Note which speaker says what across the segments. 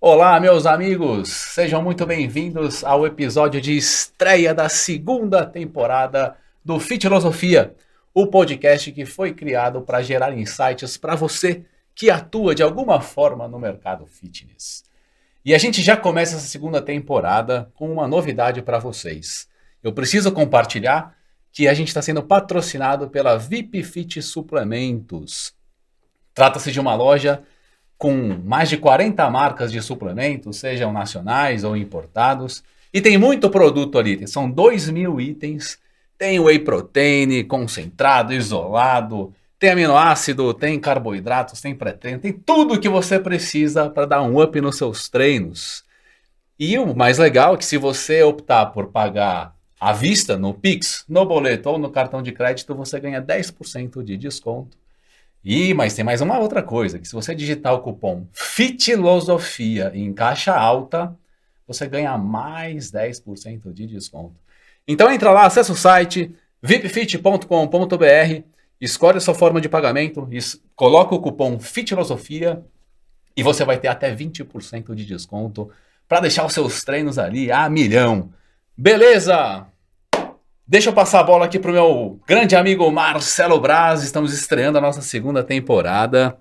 Speaker 1: Olá, meus amigos! Sejam muito bem-vindos ao episódio de estreia da segunda temporada do Fitilosofia, o podcast que foi criado para gerar insights para você que atua de alguma forma no mercado fitness. E a gente já começa essa segunda temporada com uma novidade para vocês. Eu preciso compartilhar que a gente está sendo patrocinado pela VIP Fit Suplementos. Trata-se de uma loja com mais de 40 marcas de suplementos, sejam nacionais ou importados. E tem muito produto ali, são 2.000 itens. Tem whey protein, concentrado, isolado, tem aminoácido, tem carboidratos, tem pré-treino, tem tudo que você precisa para dar um up nos seus treinos. E o mais legal é que se você optar por pagar à vista, no Pix, no boleto ou no cartão de crédito, você ganha 10% de desconto. Mas tem mais uma outra coisa, que se você digitar o cupom FITILOSOFIA em caixa alta, você ganha mais 10% de desconto. Então entra lá, acessa o site vipfit.com.br, escolhe a sua forma de pagamento, coloca o cupom FITILOSOFIA e você vai ter até 20% de desconto para deixar os seus treinos ali a milhão. Beleza? Deixa eu passar a bola aqui pro meu grande amigo Marcelo Braz. Estamos estreando a nossa segunda temporada.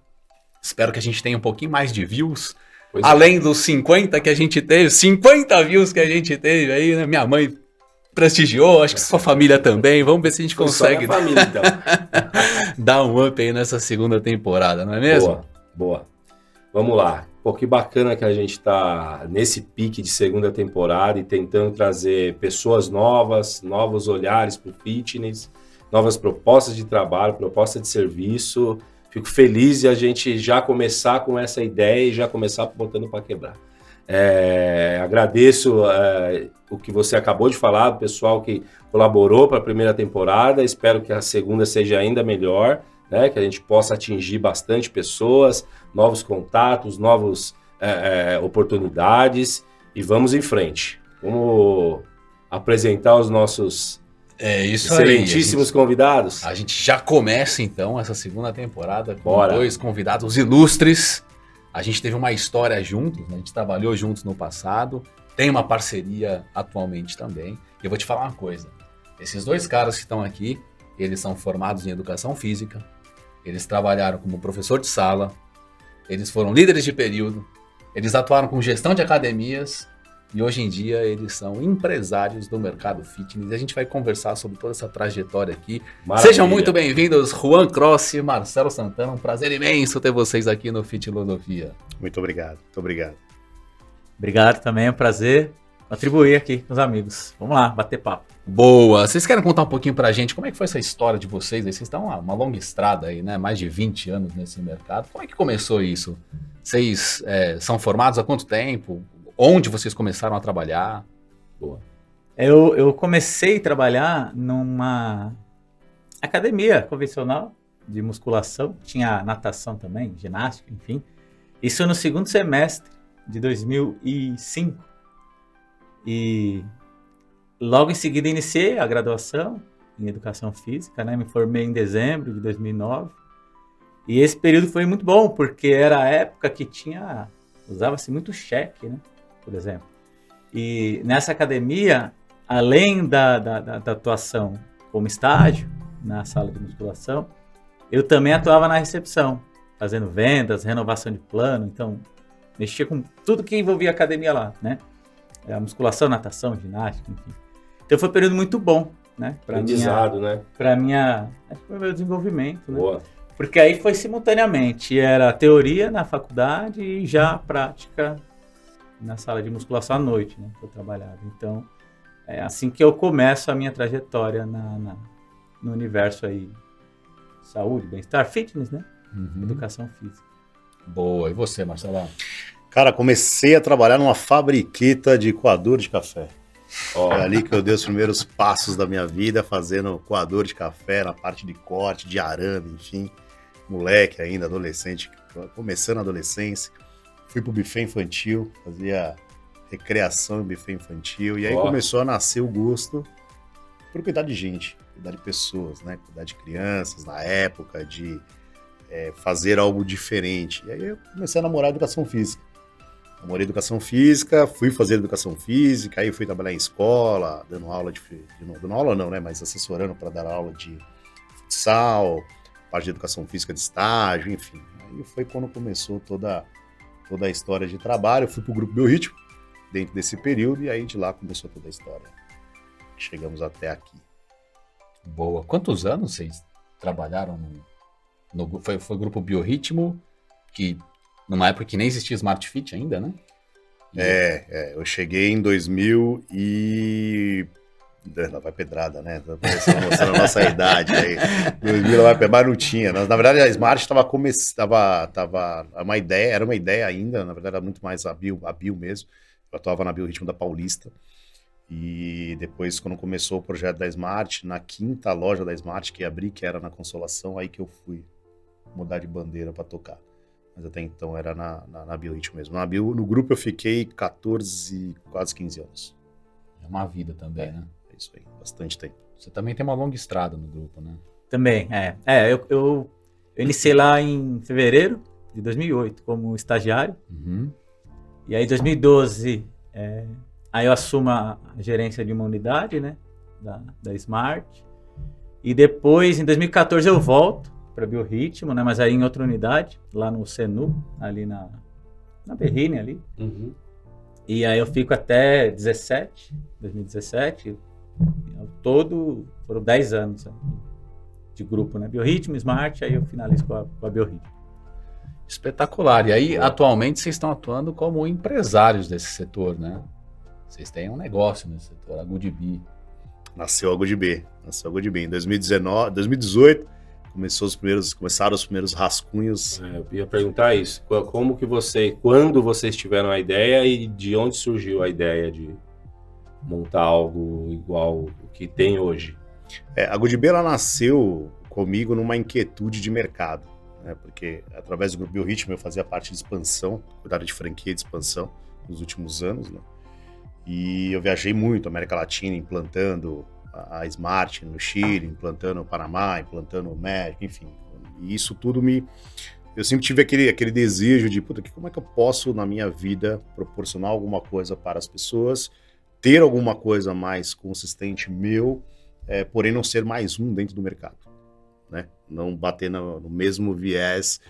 Speaker 1: Espero que a gente tenha um pouquinho mais de views. Além dos 50 que a gente teve, 50 views que a gente teve aí, né? Minha mãe prestigiou, acho que sua família também. Vamos ver se a gente consegue
Speaker 2: família, então.
Speaker 1: dar um up aí nessa segunda temporada, não é mesmo?
Speaker 2: Boa. Vamos lá. Pô, que bacana que a gente está nesse pique de segunda temporada e tentando trazer pessoas novas, novos olhares para o fitness, novas propostas de trabalho, proposta de serviço. Fico feliz de a gente já começar com essa ideia e já começar botando para quebrar. Agradeço o que você acabou de falar, do pessoal que colaborou para a primeira temporada. Espero que a segunda seja ainda melhor. Né, que a gente possa atingir bastante pessoas, novos contatos, novas oportunidades e vamos em frente. Vamos apresentar os nossos excelentíssimos convidados.
Speaker 1: A gente já começa então essa segunda temporada com dois convidados ilustres. A gente teve uma história juntos, né? A gente trabalhou juntos no passado, tem uma parceria atualmente também. E eu vou te falar uma coisa, esses dois caras que estão aqui, eles são formados em educação física, eles trabalharam como professor de sala, eles foram líderes de período, eles atuaram com gestão de academias e hoje em dia eles são empresários do mercado fitness. E a gente vai conversar sobre toda essa trajetória aqui. Maravilha. Sejam muito bem-vindos, Juan Cross e Marcelo Santana. Um prazer imenso ter vocês aqui no Fitilosofia.
Speaker 3: Muito obrigado.
Speaker 4: Obrigado também, é um prazer contribuir aqui com os amigos. Vamos lá, bater papo.
Speaker 1: Boa! Vocês querem contar um pouquinho pra gente como é que foi essa história de vocês? Vocês estão uma longa estrada aí, né? Mais de 20 anos nesse mercado. Como é que começou isso? Vocês são formados há quanto tempo? Onde vocês começaram a trabalhar?
Speaker 4: Boa. Eu comecei a trabalhar numa academia convencional de musculação. Tinha natação também, ginástica, enfim. Isso no segundo semestre de 2005. E logo em seguida iniciei a graduação em Educação Física, né? Me formei em dezembro de 2009. E esse período foi muito bom, porque era a época que usava-se muito cheque, né? Por exemplo. E nessa academia, além da atuação como estágio na sala de musculação, eu também atuava na recepção, fazendo vendas, renovação de plano, então mexia com tudo que envolvia a academia lá, né? A musculação, natação, ginástica, enfim. Então foi um período muito bom, né?
Speaker 2: Aprendizado, né?
Speaker 4: Para acho que foi o meu desenvolvimento, né?
Speaker 2: Boa.
Speaker 4: Porque aí foi simultaneamente, era teoria na faculdade e já prática na sala de musculação à noite, né? Que eu trabalhava. Então, é assim que eu começo a minha trajetória no universo aí, saúde, bem-estar, fitness, né? Educação física.
Speaker 1: Boa. E você, Marcelo?
Speaker 3: Cara, comecei a trabalhar numa fabriqueta de coador de café. É ali que eu dei os primeiros passos da minha vida, fazendo coador de café na parte de corte, de arame, enfim. Moleque ainda, adolescente, começando a adolescência. Fui pro buffet infantil, fazia recreação em buffet infantil. E aí começou a nascer o gosto por cuidar de gente, cuidar de pessoas, né? Cuidar de crianças na época, de fazer algo diferente. E aí eu comecei a namorar a educação física. namorei educação física, fui fazer educação física, aí fui trabalhar em escola, dando aula dando aula não, né, mas assessorando para dar aula de futsal, parte de educação física de estágio, enfim. Aí foi quando começou toda a história de trabalho. Eu fui pro Grupo Biorritmo dentro desse período e aí de lá começou toda a história. Chegamos até aqui.
Speaker 1: Boa. Quantos anos vocês trabalharam foi o Grupo Biorritmo, que numa época que nem existia Smart Fit ainda, né?
Speaker 3: Eu cheguei em 2000 e... Lá vai pedrada, né? Tá mostrando a nossa idade aí. 2000 lá vai pedrada, mas não tinha. Na verdade, a Smart era uma ideia ainda, na verdade era muito mais a Bio mesmo. Eu atuava na Biorritmo da Paulista. E depois, quando começou o projeto da Smart, na 5ª loja da Smart que abri, que era na Consolação, aí que eu fui mudar de bandeira para tocar. Mas até então era na Biorritmo mesmo. No grupo eu fiquei 14, quase 15 anos.
Speaker 1: É uma vida também, né?
Speaker 3: É isso aí, bastante tempo.
Speaker 1: Você também tem uma longa estrada no grupo, né?
Speaker 4: Também, eu iniciei lá em fevereiro de 2008 como estagiário.
Speaker 1: Uhum.
Speaker 4: E aí em 2012, aí eu assumo a gerência de uma unidade, né, da Smart. E depois, em 2014, eu volto para Biorritmo, né, mas aí em outra unidade, lá no Senu, ali na Berrine ali.
Speaker 2: Uhum.
Speaker 4: E aí eu fico até 2017, ao todo foram 10 anos de grupo, né, Biorritmo, Smart, aí eu finalizo com a Biorritmo.
Speaker 1: Espetacular. E aí, atualmente, vocês estão atuando como empresários desse setor, né? Vocês têm um negócio nesse setor, a Goodbee.
Speaker 3: Nasceu a Goodbee. Em 2018, começaram os primeiros rascunhos.
Speaker 2: Eu ia perguntar isso. Quando vocês tiveram a ideia e de onde surgiu a ideia de montar algo igual o que tem hoje?
Speaker 3: A Goodbee, ela nasceu comigo numa inquietude de mercado, né? Porque através do Grupo Biorritmo eu fazia parte de expansão, cuidava de franquia de expansão nos últimos anos, né? E eu viajei muito, América Latina, implantando a Smart no Chile, implantando o Panamá, implantando o México, enfim. E isso tudo eu sempre tive aquele desejo de, como é que eu posso, na minha vida, proporcionar alguma coisa para as pessoas, ter alguma coisa mais consistente meu, porém não ser mais um dentro do mercado, né? Não bater no mesmo viés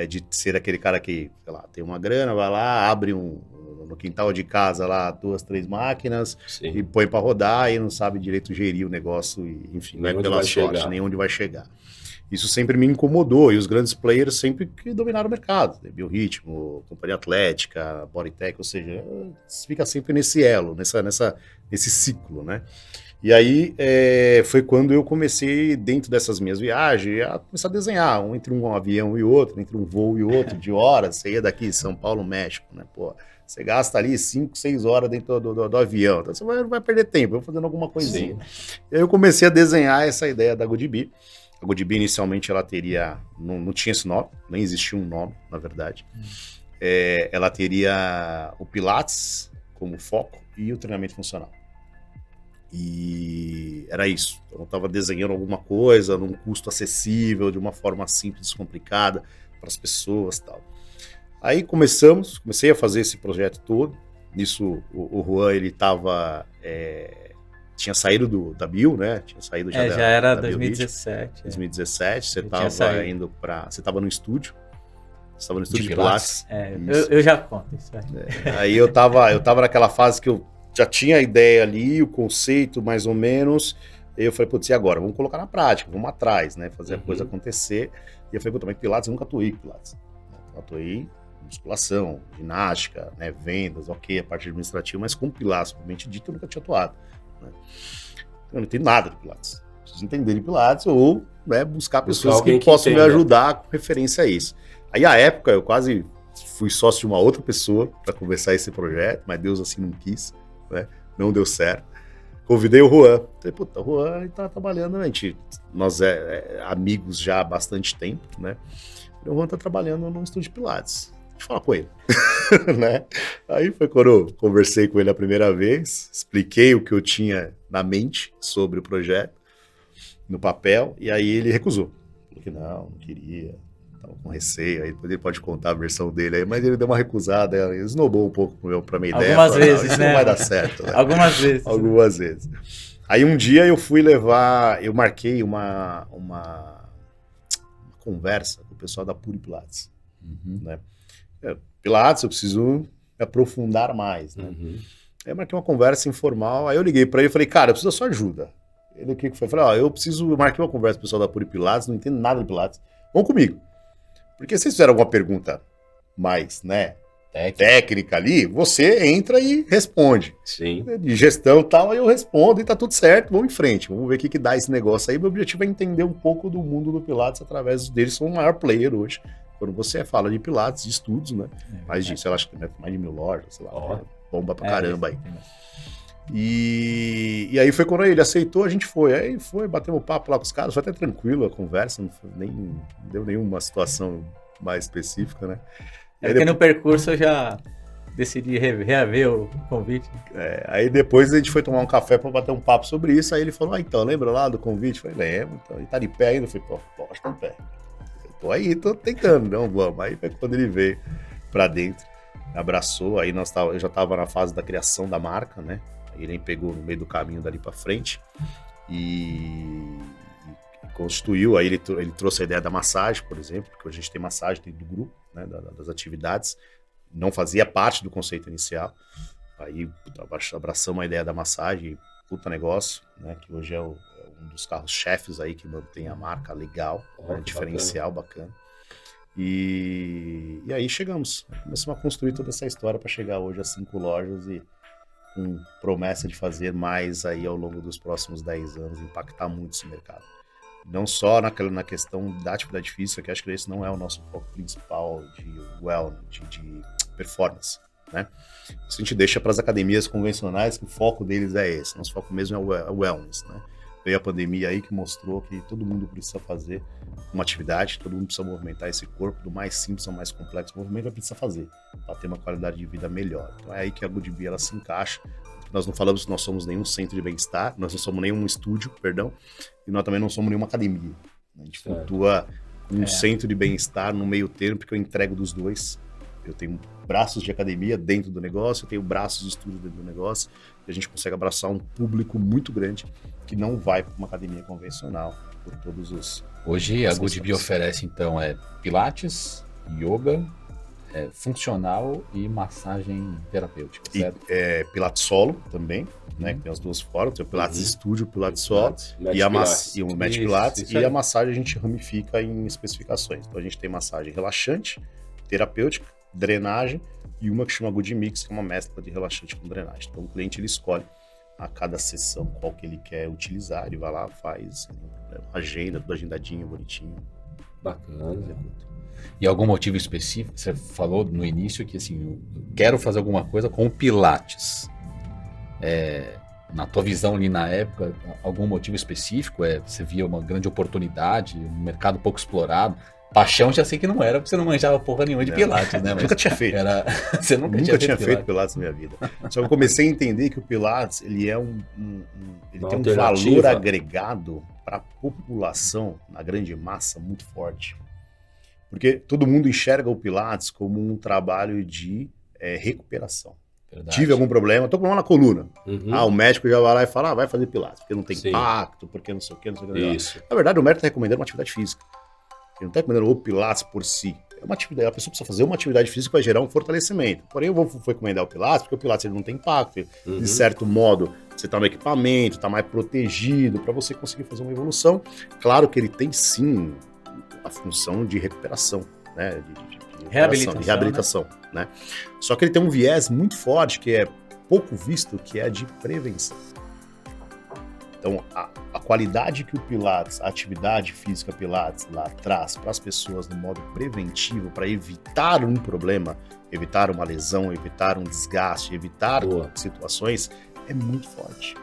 Speaker 3: de ser aquele cara que, sei lá, tem uma grana, vai lá, abre no quintal de casa lá 2, 3 máquinas. Sim. E põe para rodar e não sabe direito gerir o negócio, e, enfim, não é pela sorte, nem onde vai chegar. Isso sempre me incomodou, e os grandes players sempre que dominaram o mercado, né? Biorritmo, Companhia Atlética, Bodytech, ou seja, fica sempre nesse elo, nesse ciclo, né? E aí foi quando eu comecei, dentro dessas minhas viagens, a começar a desenhar, entre um avião e outro, entre um voo e outro, de horas. Você ia daqui, São Paulo, México, né? Pô, você gasta ali 5, 6 horas dentro do avião, então você não vai perder tempo, eu vou fazendo alguma coisinha. Sim. E aí eu comecei a desenhar essa ideia da Goodbee. A Goodbee, inicialmente, ela teria, não tinha esse nome, nem existia um nome, na verdade. Ela teria o Pilates como foco e o treinamento funcional. E era isso. Então, eu estava desenhando alguma coisa num custo acessível, de uma forma simples, descomplicada para as pessoas e tal. Aí comecei a fazer esse projeto todo. Nisso, o Juan, ele tinha saído da Bio, né? Tinha saído
Speaker 4: já era da 2017.
Speaker 3: 2017, você estava no estúdio. Você estava no estúdio de Pilates.
Speaker 4: Eu já conto isso.
Speaker 3: Aí eu tava naquela fase que eu já tinha a ideia ali, o conceito mais ou menos. E eu falei, e agora? Vamos colocar na prática, vamos atrás, né? Fazer a coisa acontecer. E eu falei, mas Pilates, eu nunca atuei com Pilates. Eu atuei em musculação, ginástica, né? Vendas, a parte administrativa, mas com Pilates, propriamente dito, eu nunca tinha atuado, né? Eu não entendo nada de Pilates. Preciso entender de Pilates ou, né, buscar pessoas que possam me ajudar com referência a isso. Aí, à época, eu quase fui sócio de uma outra pessoa para começar esse projeto, mas Deus assim não quis, né? Não deu certo. Convidei o Juan. Falei, o Juan tá trabalhando, né? Nós amigos já há bastante tempo, né? O Juan tá trabalhando no estúdio de Pilates. Deixa eu falar com ele. Né? Aí foi quando eu conversei com ele a primeira vez, expliquei o que eu tinha na mente sobre o projeto, no papel, e aí ele recusou. Falou que não queria. tava com receio, aí depois ele pode contar a versão dele aí, mas ele deu uma recusada, ele esnobou um pouco pra minha ideia.
Speaker 4: Algumas vezes,
Speaker 3: isso
Speaker 4: né?
Speaker 3: não vai dar certo. Né?
Speaker 4: Algumas vezes.
Speaker 3: Algumas vezes. Aí um dia eu marquei uma conversa com o pessoal da Puri Pilates. Né? Pilates, eu preciso me aprofundar mais, né? Aí eu marquei uma conversa informal, aí eu liguei pra ele e falei, cara, eu preciso da sua ajuda. Ele, o que foi? Eu falei, eu marquei uma conversa com o pessoal da Puri Pilates, não entendo nada de Pilates, vão comigo. Porque se vocês fizeram alguma pergunta mais, né, técnica ali, você entra e responde.
Speaker 2: Sim.
Speaker 3: De gestão e tal, aí eu respondo e tá tudo certo, vamos em frente, vamos ver o que dá esse negócio aí. Meu objetivo é entender um pouco do mundo do Pilates através deles, são o maior player hoje. Quando você fala de Pilates, de estudos, né, mais de, sei lá, acho que mais de 1.000 lojas, sei lá, bomba pra caramba aí. E aí foi quando ele aceitou, a gente foi. Aí foi, batemos papo lá com os caras, foi até tranquilo a conversa, não deu nenhuma situação mais específica, né?
Speaker 4: Porque no percurso eu já decidi reaver o convite.
Speaker 3: Aí depois a gente foi tomar um café pra bater um papo sobre isso, aí ele falou, então, lembra lá do convite? Eu falei, lembro, então, ele tá de pé ainda? Eu falei, pode tá de pé. Eu tô aí, tô tentando, não vamos. Aí foi quando ele veio pra dentro, abraçou, aí eu já tava na fase da criação da marca, né? Ele pegou no meio do caminho dali para frente e constituiu, aí ele trouxe a ideia da massagem, por exemplo, porque a gente tem massagem dentro do grupo, né, das atividades, não fazia parte do conceito inicial, aí abraçamos a ideia da massagem, puta negócio, né, que hoje é um dos carros-chefes aí que mantém a marca legal, né, diferencial, bacana. E aí começamos a construir toda essa história para chegar hoje a 5 lojas e com promessa de fazer mais aí ao longo dos próximos 10 anos, impactar muito esse mercado. Não só na questão da atividade física, que acho que esse não é o nosso foco principal de wellness, de performance, né? Isso a gente deixa para as academias convencionais, que o foco deles é esse. Nosso foco mesmo é o wellness, né? Veio a pandemia aí que mostrou que todo mundo precisa fazer uma atividade, todo mundo precisa movimentar esse corpo, do mais simples ao mais complexo, o movimento precisa fazer, para ter uma qualidade de vida melhor. Então é aí que a Good Bee, ela se encaixa. Nós não falamos que nós somos nenhum centro de bem-estar, nós não somos nenhum estúdio, e nós também não somos nenhuma academia. A gente flutua um centro de bem-estar no meio termo, porque eu entrego dos dois. Eu tenho braços de academia dentro do negócio, eu tenho braços de estúdio dentro do negócio, e a gente consegue abraçar um público muito grande que não vai para uma academia convencional, por todos os...
Speaker 1: Hoje a Good Bee oferece, então, Pilates, Yoga, funcional e massagem terapêutica, certo?
Speaker 3: E Pilates solo também, né? Que tem as duas formas, tem o Pilates Estúdio, o Pilates solo, e o Match Pilates, e a massagem a gente ramifica em especificações. Então a gente tem massagem relaxante, terapêutica, drenagem, e uma que chama Good Mix, que é uma mescla de relaxante com drenagem. Então o cliente ele escolhe a cada sessão qual que ele quer utilizar, ele vai lá, faz agenda, tudo agendadinho, bonitinho.
Speaker 2: Bacana.
Speaker 1: E algum motivo específico? Você falou no início que assim, eu quero fazer alguma coisa com o Pilates. Na tua visão ali na época, algum motivo específico? Você via uma grande oportunidade, um mercado pouco explorado? Paixão já sei que não era, porque você não manjava porra nenhuma de Pilates, né? Mas
Speaker 3: nunca tinha feito.
Speaker 1: Você nunca tinha feito
Speaker 3: Pilates na minha vida. Só que eu comecei a entender que o Pilates, ele é ele tem um valor agregado para a população, na grande massa, muito forte. Porque todo mundo enxerga o Pilates como um trabalho de recuperação. Verdade. Tive algum problema, tô com problema na coluna. O médico já vai lá e fala, vai fazer Pilates, porque não tem impacto, porque não sei o que, não sei o que.
Speaker 2: Isso.
Speaker 3: Na verdade, o médico está recomendando uma atividade física. Ele não está recomendando o Pilates por si. É uma atividade, a pessoa precisa fazer uma atividade física que vai gerar um fortalecimento. Porém, eu vou recomendar o Pilates, porque o Pilates ele não tem impacto. De certo modo, você está no equipamento, está mais protegido, para você conseguir fazer uma evolução. Claro que ele tem sim a função de recuperação, né? De reabilitação, né? Só que ele tem um viés muito forte, que é pouco visto, que é de prevenção. Então, a qualidade que o Pilates, a atividade física Pilates lá traz para as pessoas no modo preventivo, para evitar um problema, evitar uma lesão, evitar um desgaste, evitar situações, é muito forte.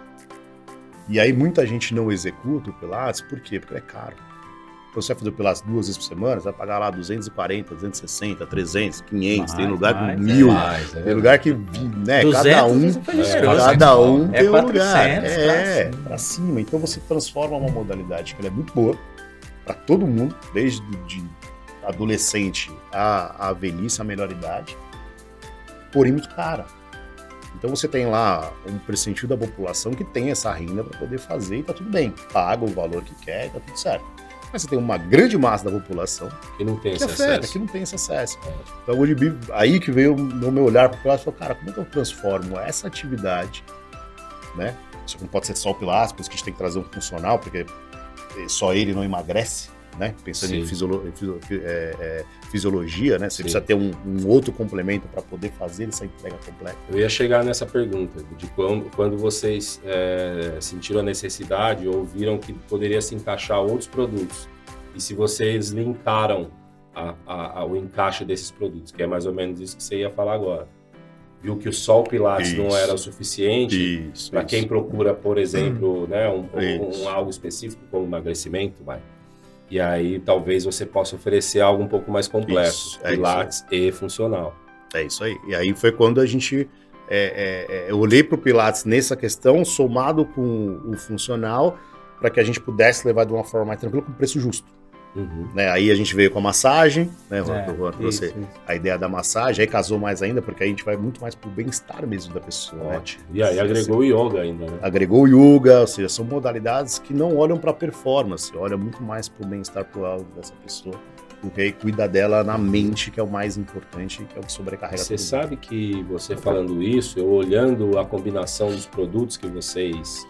Speaker 3: E aí muita gente não executa o Pilates, por quê? Porque é caro. Então você vai fazer o Pilates 2 vezes por semana, você vai pagar lá 240, 260, 300, 500, tem lugar com 1.000, tem lugar que, né,
Speaker 4: 200,
Speaker 3: cada um tem um lugar.
Speaker 4: Pra
Speaker 3: cima. Então você transforma uma modalidade que ela é muito boa para todo mundo, desde adolescente à velhice, à melhor idade, porém muito cara. Então você tem lá um percentil da população que tem essa renda para poder fazer e tá tudo bem, paga o valor que quer e tá tudo certo. Mas você tem uma grande massa da população
Speaker 2: que não tem esse
Speaker 3: afeta,
Speaker 2: acesso.
Speaker 3: que não tem esse acesso. Então o Goodbe, aí que veio o meu olhar para o Pilates e falou, cara, como é que eu transformo essa atividade, né? Isso não pode ser só o Pilates, por isso que a gente tem que trazer um funcional, porque só ele não emagrece, né? Pensando em fisiologia, né? Você precisa ter um outro complemento para poder fazer essa entrega completa.
Speaker 2: Eu ia chegar nessa pergunta, de quando vocês sentiram a necessidade ou viram que poderia se encaixar outros produtos, e se vocês linkaram o encaixe desses produtos, que é mais ou menos isso que você ia falar agora. Viu que só o Pilates não era o suficiente para quem procura, por exemplo, né, algo específico como emagrecimento, e aí talvez você possa oferecer algo um pouco mais completo, Pilates e funcional.
Speaker 3: É isso aí. E aí foi quando a gente... eu olhei para o Pilates nessa questão, somado com o funcional, para que a gente pudesse levar de uma forma mais tranquila, com preço justo. Né? Aí a gente veio com a massagem, né, você, a ideia da massagem, aí casou mais ainda, porque aí a gente vai muito mais pro bem-estar mesmo da pessoa.
Speaker 2: Ótimo. Né? E aí agregou o yoga ainda, né?
Speaker 3: Agregou o yoga, ou seja, são modalidades que não olham para performance, olham muito mais pro bem-estar pro dessa pessoa, porque aí cuida dela na mente, que é o mais importante, que é o que sobrecarrega.
Speaker 2: Você sabe que você falando isso, eu olhando a combinação dos produtos que vocês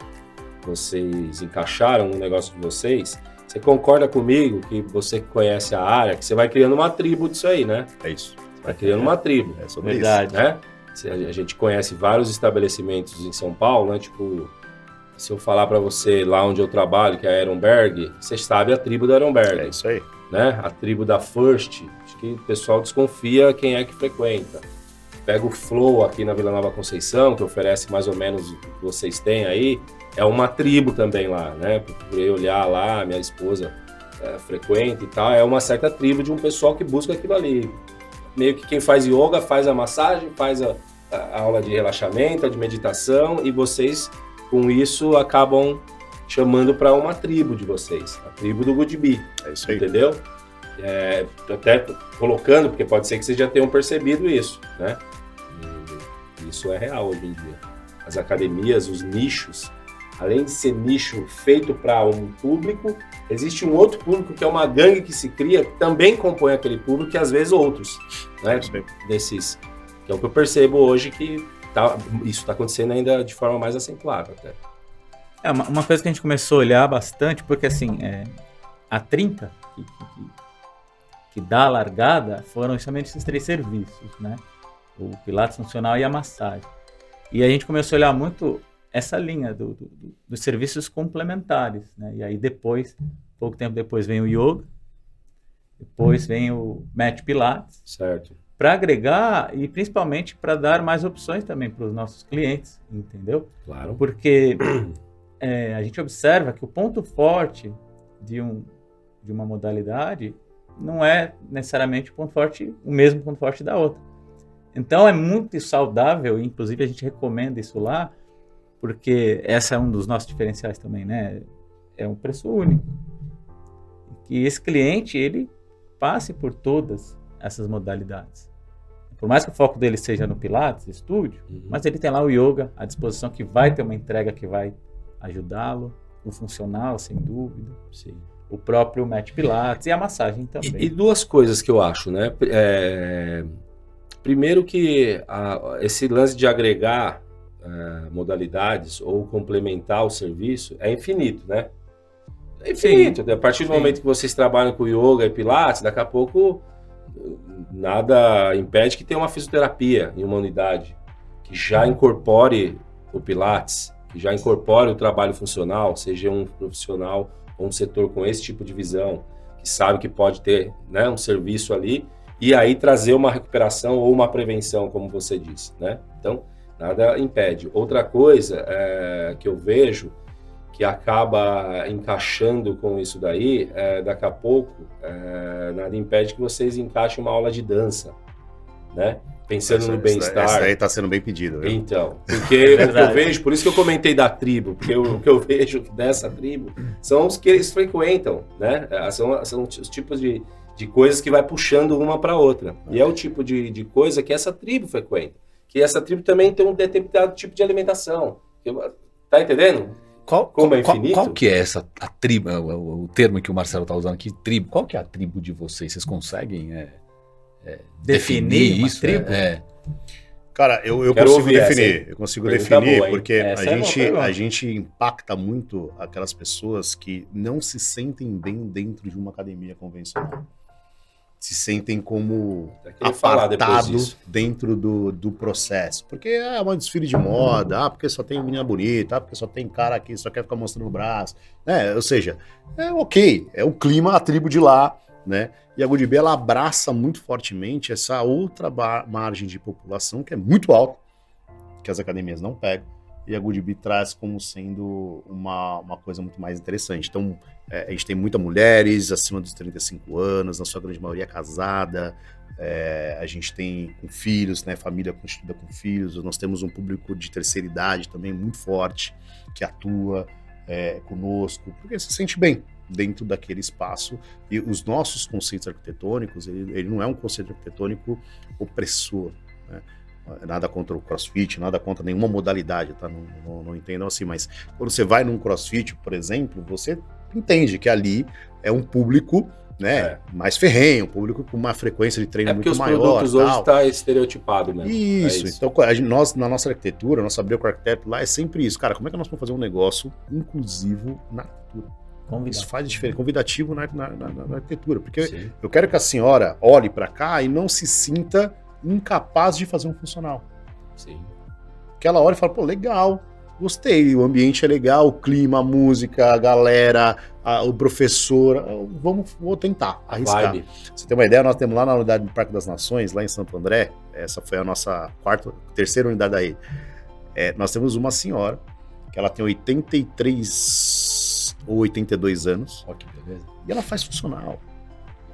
Speaker 2: encaixaram no negócio de vocês, você concorda comigo que você conhece a área, que você vai criando uma tribo disso aí, né?
Speaker 3: É isso.
Speaker 2: Você vai criando uma tribo.
Speaker 3: É sobre
Speaker 4: verdade.
Speaker 3: isso.
Speaker 2: Né? A gente conhece vários estabelecimentos em São Paulo, né? Tipo, se eu falar para você lá onde eu trabalho, que é a Ehrenberg, você sabe a tribo da Ehrenberg.
Speaker 3: É isso aí.
Speaker 2: Né? A tribo da First, acho que o pessoal desconfia quem é que frequenta. Pega o Flow aqui na Vila Nova Conceição, que oferece mais ou menos o que vocês têm aí, é uma tribo também lá, né? Procurei olhar lá, minha esposa frequenta e tal, é uma certa tribo de um pessoal que busca aquilo ali. Meio que quem faz yoga, faz a massagem, faz a aula de relaxamento, a de meditação, e vocês, com isso, acabam chamando para uma tribo de vocês, a tribo do Goodbe.
Speaker 3: É isso aí.
Speaker 2: Entendeu? Até colocando, porque pode ser que vocês já tenham percebido isso, né? E isso é real hoje em dia. As academias, os nichos, além de ser nicho feito para um público, existe um outro público que é uma gangue que se cria, que também compõe aquele público e às vezes outros, né? Desses, que é o que eu percebo hoje que isso está acontecendo ainda de forma mais acentuada até.
Speaker 4: Uma coisa que a gente começou a olhar bastante, porque assim, a trinca que dá a largada foram justamente esses 3 serviços, né? O Pilates funcional e a massagem. E a gente começou a olhar muito essa linha dos serviços complementares, né? E aí depois, pouco tempo depois, vem o yoga, depois vem o Mat Pilates.
Speaker 2: Certo.
Speaker 4: Para agregar e principalmente para dar mais opções também para os nossos clientes, entendeu?
Speaker 2: Claro.
Speaker 4: Porque a gente observa que o ponto forte de uma modalidade não é necessariamente o mesmo ponto forte da outra. Então é muito saudável, e inclusive a gente recomenda isso lá, porque esse é um dos nossos diferenciais também, né? É um preço único. Que esse cliente, ele passe por todas essas modalidades. Por mais que o foco dele seja no Pilates, estúdio, mas ele tem lá o yoga à disposição, que vai ter uma entrega que vai ajudá-lo, o funcional, sem dúvida.
Speaker 2: Sim.
Speaker 4: O próprio Mat Pilates e a massagem também.
Speaker 2: E 2 coisas que eu acho, né? Primeiro que esse lance de agregar modalidades ou complementar o serviço é infinito, né? É infinito. Sim. A partir do momento que vocês trabalham com yoga e Pilates, daqui a pouco nada impede que tenha uma fisioterapia em uma unidade que já incorpore o Pilates, que já incorpore o trabalho funcional, seja um profissional ou um setor com esse tipo de visão, que sabe que pode ter, né, um serviço ali, e aí trazer uma recuperação ou uma prevenção, como você disse, né? Então, nada impede. Outra coisa que eu vejo que acaba encaixando com isso daí, daqui a pouco, nada impede que vocês encaixem uma aula de dança, né? Pensando no bem-estar.
Speaker 3: Essa aí está sendo bem pedido, viu?
Speaker 2: Então, porque o que eu vejo, por isso que eu comentei da tribo, porque o que eu vejo dessa tribo são os que eles frequentam, né? São os tipos de de coisas que vai puxando uma para outra. E é o tipo de coisa que essa tribo frequenta. Que essa tribo também tem um determinado tipo de alimentação. Tá entendendo? Como é infinito?
Speaker 1: Qual que é a tribo, o termo que o Marcelo está usando aqui, tribo? Qual que é a tribo de vocês? Vocês conseguem definir isso?
Speaker 4: Tribo?
Speaker 3: Cara, eu consigo definir.
Speaker 2: Essa,
Speaker 3: eu consigo definir
Speaker 2: boa,
Speaker 3: porque
Speaker 4: Essa
Speaker 3: a gente impacta muito aquelas pessoas que não se sentem bem dentro de uma academia convencional. Se sentem como apartados dentro do processo. Porque é um desfile de moda, porque só tem menina bonita, porque só tem cara que só quer ficar mostrando o braço. Ou seja, é ok, é o clima, a tribo de lá, né? E a Good Bee, ela abraça muito fortemente essa outra margem de população que é muito alta, que as academias não pegam, e a Good Bee traz como sendo uma coisa muito mais interessante. Então, a gente tem muitas mulheres acima dos 35 anos, na sua grande maioria casada, a gente tem com filhos, né, família constituída com filhos, nós temos um público de terceira idade também muito forte, que atua conosco, porque se sente bem dentro daquele espaço. E os nossos conceitos arquitetônicos, ele não é um conceito arquitetônico opressor, né? Nada contra o CrossFit, nada contra nenhuma modalidade, tá? Não entendam assim, mas quando você vai num CrossFit, por exemplo, você entende que ali é um público, né, mais ferrenho, um público com uma frequência de treino muito maior.
Speaker 2: Porque os produtos hoje tá estereotipado mesmo.
Speaker 3: Isso. Então, nós, na nossa arquitetura, nossa Abreu Arquiteto lá é sempre isso. Cara, como é que nós vamos fazer um negócio inclusivo na arquitetura? Isso faz diferença, convidativo na arquitetura, porque Sim. Eu quero que a senhora olhe para cá e não se sinta incapaz de fazer um funcional.
Speaker 2: Sim.
Speaker 3: Que ela olha e fala, pô, legal, gostei, o ambiente é legal, o clima, a música, a galera, o professor, vou tentar arriscar.
Speaker 2: Vibe.
Speaker 3: Você tem uma ideia, nós temos lá na unidade do Parque das Nações, lá em Santo André, essa foi a nossa terceira unidade da rede, nós temos uma senhora, que ela tem 83 ou 82 anos.
Speaker 1: Ó, que beleza.
Speaker 3: E ela faz funcional.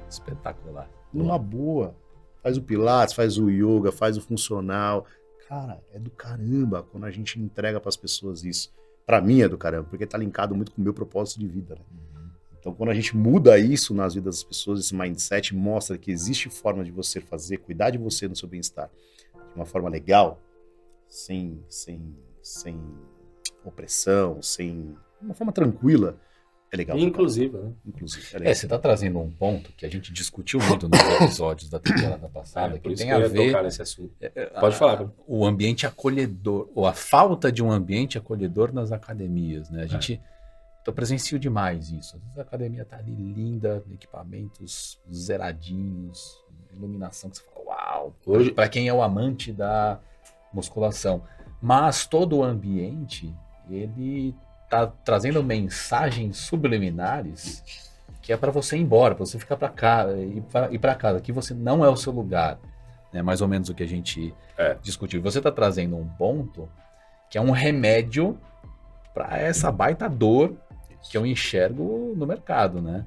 Speaker 1: Espetacular.
Speaker 3: Numa boa. Faz o pilates, faz o yoga, faz o funcional. Cara, é do caramba quando a gente entrega para as pessoas isso. Para mim é do caramba, porque tá linkado muito com o meu propósito de vida, né? Então, quando a gente muda isso nas vidas das pessoas, esse mindset mostra que existe forma de você fazer, cuidar de você no seu bem-estar de uma forma legal, sem opressão, sem uma forma tranquila, é legal.
Speaker 2: Inclusive, né?
Speaker 3: Inclusive, é legal.
Speaker 1: Você está trazendo um ponto que a gente discutiu muito nos episódios da temporada passada, que tem a ver
Speaker 2: tocar nesse assunto. Pode falar.
Speaker 1: O ambiente acolhedor, ou a falta de um ambiente acolhedor nas academias, né? A gente presencio demais isso. A academia está ali linda, equipamentos zeradinhos, iluminação que você fala, uau! Hoje, para quem é o amante da musculação. Mas todo o ambiente, ele tá trazendo mensagens subliminares que é para você ir embora, para você ficar para cá, ir para casa, que você não é o seu lugar, né? Mais ou menos o que a gente discutiu. Você está trazendo um ponto que é um remédio para essa baita dor que eu enxergo no mercado, né?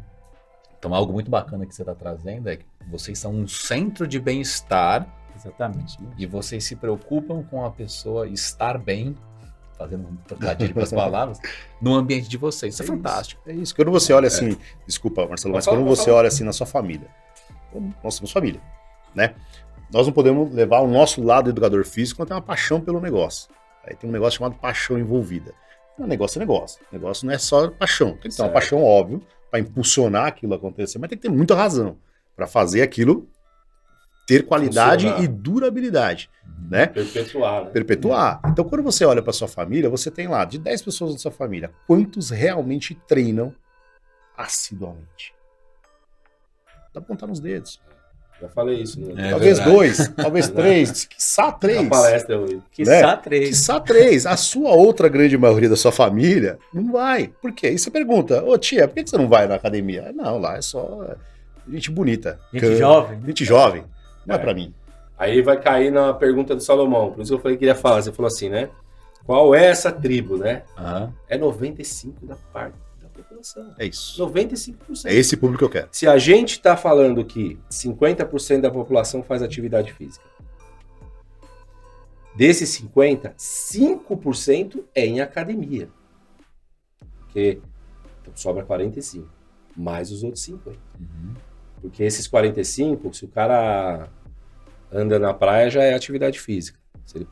Speaker 1: Então algo muito bacana que você está trazendo é que vocês são um centro de bem-estar.
Speaker 4: Exatamente.
Speaker 1: E vocês se preocupam com a pessoa estar bem, fazendo um trocadilho com as palavras, no ambiente de vocês. Isso é fantástico.
Speaker 3: É isso. Quando você olha assim, desculpa, Marcelo, mas quando você olha assim na sua família, nós somos família, né? Nós não podemos levar o nosso lado educador físico quando tem uma paixão pelo negócio. Aí tem um negócio chamado paixão envolvida. Negócio é negócio. Negócio não é só paixão. Tem que ter uma paixão, óbvio, para impulsionar aquilo acontecer, mas tem que ter muita razão para fazer aquilo ter qualidade e durabilidade, né?
Speaker 2: Perpetuar, né?
Speaker 3: Perpetuar. Então, quando você olha para sua família, você tem lá, de 10 pessoas da sua família, quantos realmente treinam assiduamente? Dá pra contar nos dedos.
Speaker 2: Já falei isso, né?
Speaker 3: Talvez verdade. 2, talvez 3, quiçá 3.
Speaker 2: Na palestra eu vi.
Speaker 4: Quiçá 3.
Speaker 3: Quiçá 3. A sua outra grande maioria da sua família não vai. Por quê? Aí você pergunta, ô tia, por que você não vai na academia? Não, lá é só gente bonita.
Speaker 4: Gente jovem.
Speaker 3: Gente jovem. Não é pra mim.
Speaker 2: Aí vai cair na pergunta do Salomão. Por isso eu falei que queria falar. Você falou assim, né? Qual é essa tribo, né? É 95% da parte da população.
Speaker 3: É isso.
Speaker 2: 95%.
Speaker 3: É esse público que eu quero.
Speaker 2: Se a gente tá falando que 50% da população faz atividade física, desses 50%, 5% é em academia. Porque sobra 45%. Mais os outros 50%. Porque esses 45, se o cara anda na praia, já é atividade física. Se ele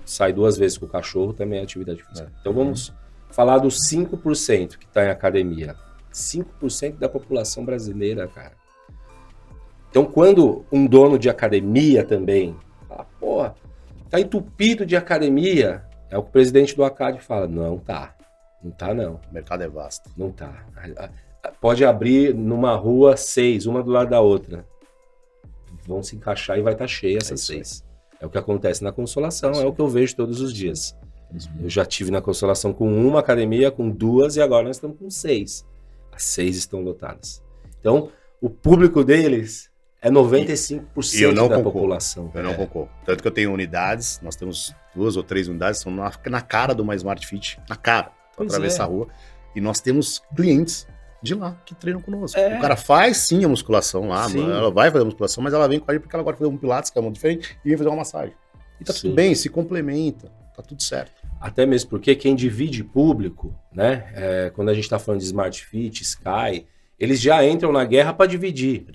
Speaker 2: sai 2 vezes com o cachorro, também é atividade física. Então vamos falar dos 5% que está em academia. 5% da população brasileira, cara. Então quando um dono de academia também fala, porra, tá entupido de academia, é o que o presidente do ACAD fala, não tá não.
Speaker 3: O mercado é vasto.
Speaker 2: Não tá. Pode abrir numa rua 6, uma do lado da outra. Vão se encaixar e vai estar cheia essas 6. É o que acontece na Consolação, é o que eu vejo todos os dias. Eu já tive na Consolação com uma academia, com 2 e agora nós estamos com 6. As 6 estão lotadas. Então, o público deles é 95% da população.
Speaker 3: Eu não concordo. Tanto que eu tenho unidades, nós temos 2 ou 3 unidades, são na cara de uma Smart Fit, na cara, para atravessar a rua. E nós temos clientes de lá que treinam conosco. O cara faz sim a musculação lá, ela vai fazer a musculação, mas ela vem com a gente porque ela gosta de fazer um pilates, que é muito diferente, e vem fazer uma massagem. E tá tudo bem, se complementa, tá tudo certo.
Speaker 2: Até mesmo porque quem divide público, né, quando a gente tá falando de Smart Fit, Sky, eles já entram na guerra para dividir.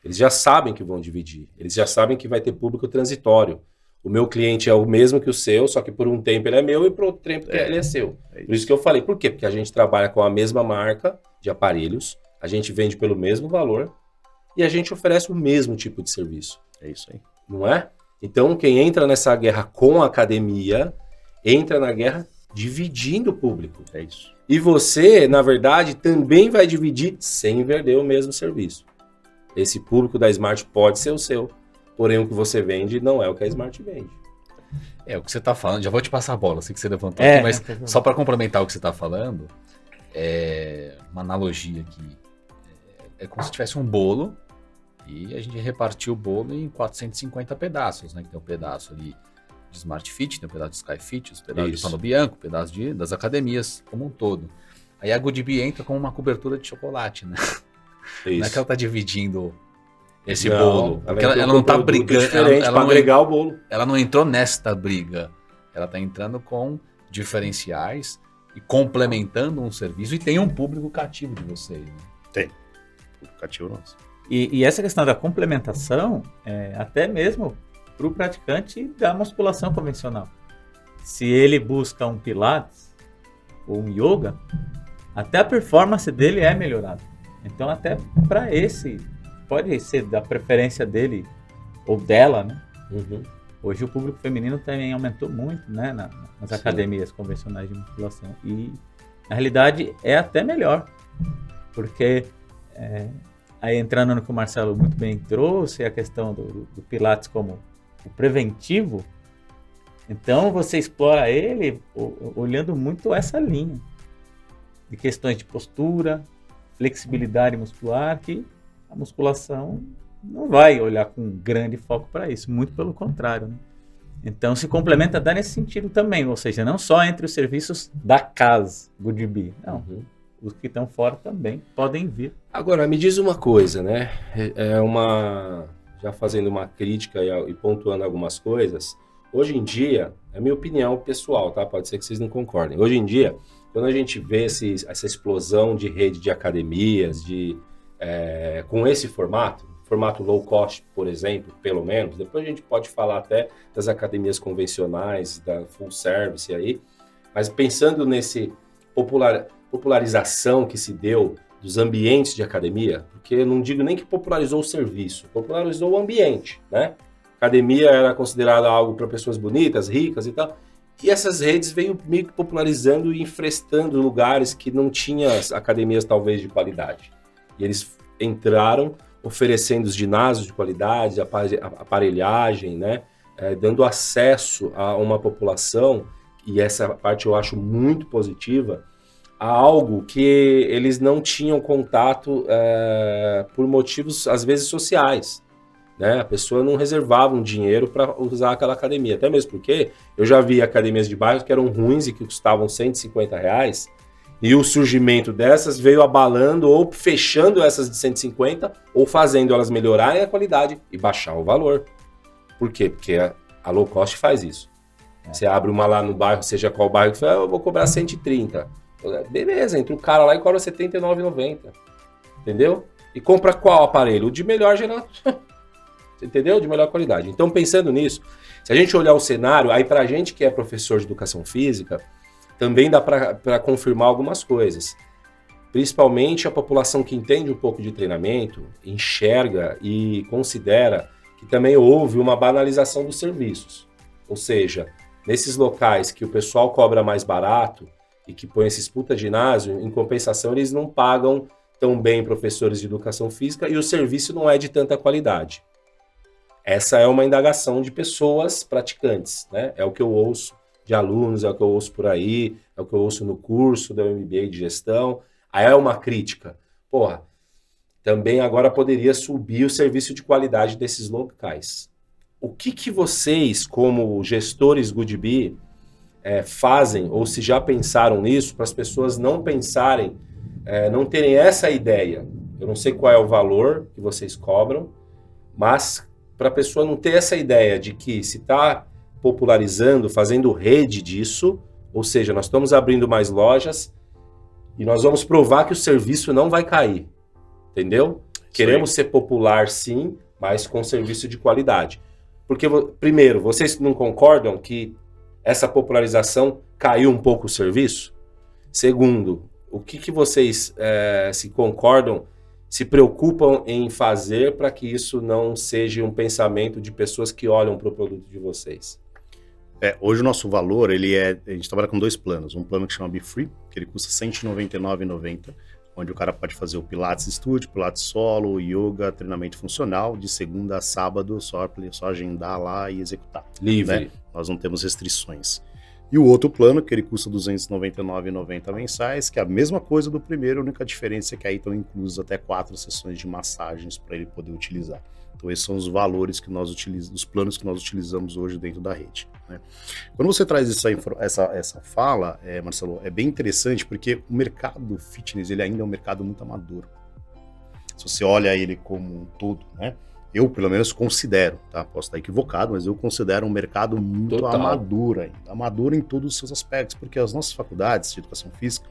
Speaker 2: Eles já sabem que vão dividir. Eles já sabem que vai ter público transitório. O meu cliente é o mesmo que o seu, só que por um tempo ele é meu e por outro tempo ele é seu. Por isso que eu falei. Por quê? Porque a gente trabalha com a mesma marca de aparelhos, a gente vende pelo mesmo valor e a gente oferece o mesmo tipo de serviço.
Speaker 3: É isso aí.
Speaker 2: Não é? Então, quem entra nessa guerra com a academia, entra na guerra dividindo o público.
Speaker 3: É isso.
Speaker 2: E você, na verdade, também vai dividir sem vender o mesmo serviço. Esse público da Smart pode ser o seu, porém o que você vende não é o que a Smart vende.
Speaker 1: É, o que você está falando, já vou te passar a bola, sei que você levantou aqui, mas só para complementar o que você está falando, uma analogia aqui, é como se tivesse um bolo e a gente repartiu o bolo em 450 pedaços, né? Que tem um pedaço ali de Smart Fit, tem um pedaço de Sky Fit, um pedaço de Pano Bianco, um pedaço das academias como um todo. Aí a Goodbee entra como uma cobertura de chocolate, né?
Speaker 2: Isso.
Speaker 1: Não é que ela está dividindo esse bolo, porque ela
Speaker 2: não
Speaker 1: está brigando, ela
Speaker 2: agregar o bolo.
Speaker 1: Ela não entrou nesta briga, ela está entrando com diferenciais e complementando um serviço e tem um público cativo de vocês. Né?
Speaker 3: Tem, público cativo nosso.
Speaker 4: E essa questão da complementação, até mesmo para o praticante da musculação convencional. Se ele busca um pilates ou um yoga, até a performance dele é melhorada. Então até para esse, pode ser da preferência dele ou dela, né?
Speaker 2: Uhum.
Speaker 4: Hoje o público feminino também aumentou muito, né? Nas academias convencionais de musculação. E na realidade é até melhor, porque aí entrando no que o Marcelo muito bem trouxe, a questão do Pilates como o preventivo, então você explora ele olhando muito essa linha de questões de postura, flexibilidade muscular, que a musculação não vai olhar com grande foco para isso, muito pelo contrário, né? Então se complementa dá nesse sentido também, ou seja, não só entre os serviços da casa Goodbee, não, os que estão fora também podem vir.
Speaker 2: Agora, me diz uma coisa, né? Já fazendo uma crítica e pontuando algumas coisas, hoje em dia, é a minha opinião pessoal, tá? Pode ser que vocês não concordem. Hoje em dia, quando a gente vê essa explosão de rede de academias, com esse formato low cost, por exemplo, pelo menos, depois a gente pode falar até das academias convencionais, da full service aí, mas pensando nesse popularização que se deu dos ambientes de academia, porque eu não digo nem que popularizou o serviço, popularizou o ambiente, né? Academia era considerada algo para pessoas bonitas, ricas e tal, e essas redes veio meio que popularizando e infestando lugares que não tinham academias talvez de qualidade. E eles entraram oferecendo os ginásios de qualidade, aparelhagem, né? Dando acesso a uma população, e essa parte eu acho muito positiva, a algo que eles não tinham contato por motivos, às vezes, sociais. Né? A pessoa não reservava um dinheiro para usar aquela academia. Até mesmo porque eu já vi academias de bairro que eram ruins e que custavam R$150, e o surgimento dessas veio abalando ou fechando essas de 150 ou fazendo elas melhorarem a qualidade e baixar o valor. Por quê? Porque a low cost faz isso. Você abre uma lá no bairro, seja qual bairro, que fala, eu vou cobrar 130. Beleza, entra o cara lá e cobra R$79,90. Entendeu? E compra qual aparelho? O de melhor geração. Entendeu? De melhor qualidade. Então, pensando nisso, se a gente olhar o cenário, aí pra gente que é professor de educação física, também dá para confirmar algumas coisas. Principalmente a população que entende um pouco de treinamento, enxerga e considera que também houve uma banalização dos serviços. Ou seja, nesses locais que o pessoal cobra mais barato e que põe esses puta ginásio, em compensação eles não pagam tão bem professores de educação física e o serviço não é de tanta qualidade. Essa é uma indagação de pessoas praticantes, né? É o que eu ouço de alunos, é o que eu ouço por aí, é o que eu ouço no curso da MBA de gestão. Aí é uma crítica. Porra, também agora poderia subir o serviço de qualidade desses locais. O que vocês, como gestores Goodbe, fazem, ou se já pensaram nisso, para as pessoas não pensarem, não terem essa ideia? Eu não sei qual é o valor que vocês cobram, mas para a pessoa não ter essa ideia de que se está popularizando, fazendo rede disso, ou seja, nós estamos abrindo mais lojas e nós vamos provar que o serviço não vai cair, entendeu? Queremos ser popular sim, mas com serviço de qualidade. Porque, primeiro, vocês não concordam que essa popularização caiu um pouco o serviço? Segundo, o que vocês se concordam, se preocupam em fazer para que isso não seja um pensamento de pessoas que olham para o produto de vocês?
Speaker 3: Hoje o nosso valor, a gente trabalha com 2 planos. Um plano que chama Be Free, que ele custa R$ 199,90, onde o cara pode fazer o Pilates Studio, Pilates Solo, Yoga, treinamento funcional, de segunda a sábado, só agendar lá e executar.
Speaker 2: Livre.
Speaker 3: Né? Nós não temos restrições. E o outro plano, que ele custa R$ 299,90 mensais, que é a mesma coisa do primeiro, a única diferença é que aí estão inclusas até 4 sessões de massagens para ele poder utilizar. Então esses são os valores que nós utilizamos, os planos que nós utilizamos hoje dentro da rede. Né? Quando você traz essa fala, Marcelo, é bem interessante porque o mercado fitness ele ainda é um mercado muito amador. Se você olha ele como um todo, né? Eu, pelo menos, considero, tá? Posso estar equivocado, mas eu considero um mercado muito amador ainda. Amador em todos os seus aspectos, porque as nossas faculdades de educação física,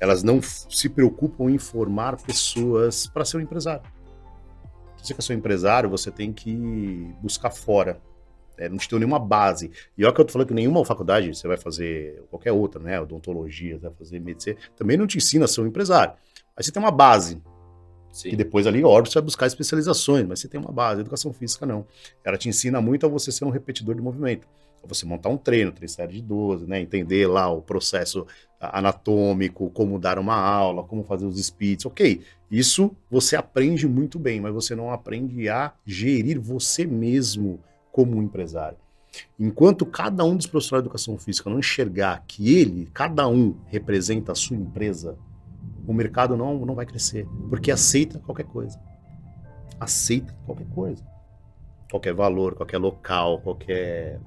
Speaker 3: elas não se preocupam em formar pessoas para ser um empresário. Se você quer ser um empresário, você tem que buscar fora. Não te deu nenhuma base. E olha que eu tô falando que nenhuma faculdade, você vai fazer qualquer outra, né? Odontologia, você vai fazer medicina, também não te ensina a ser um empresário. Mas você tem uma base. Sim. E depois ali, óbvio, você vai buscar especializações, mas você tem uma base. Educação física, não. Ela te ensina muito a você ser um repetidor de movimento. A você montar um treino, 3 séries de 12, né? Entender lá o processo anatômico, como dar uma aula, como fazer os speeds. Ok, isso você aprende muito bem, mas você não aprende a gerir você mesmo como um empresário. Enquanto cada um dos profissionais de educação física não enxergar que cada um representa a sua empresa, o mercado não vai crescer, porque aceita qualquer coisa. Aceita qualquer coisa. Qualquer valor, qualquer local, qualquer...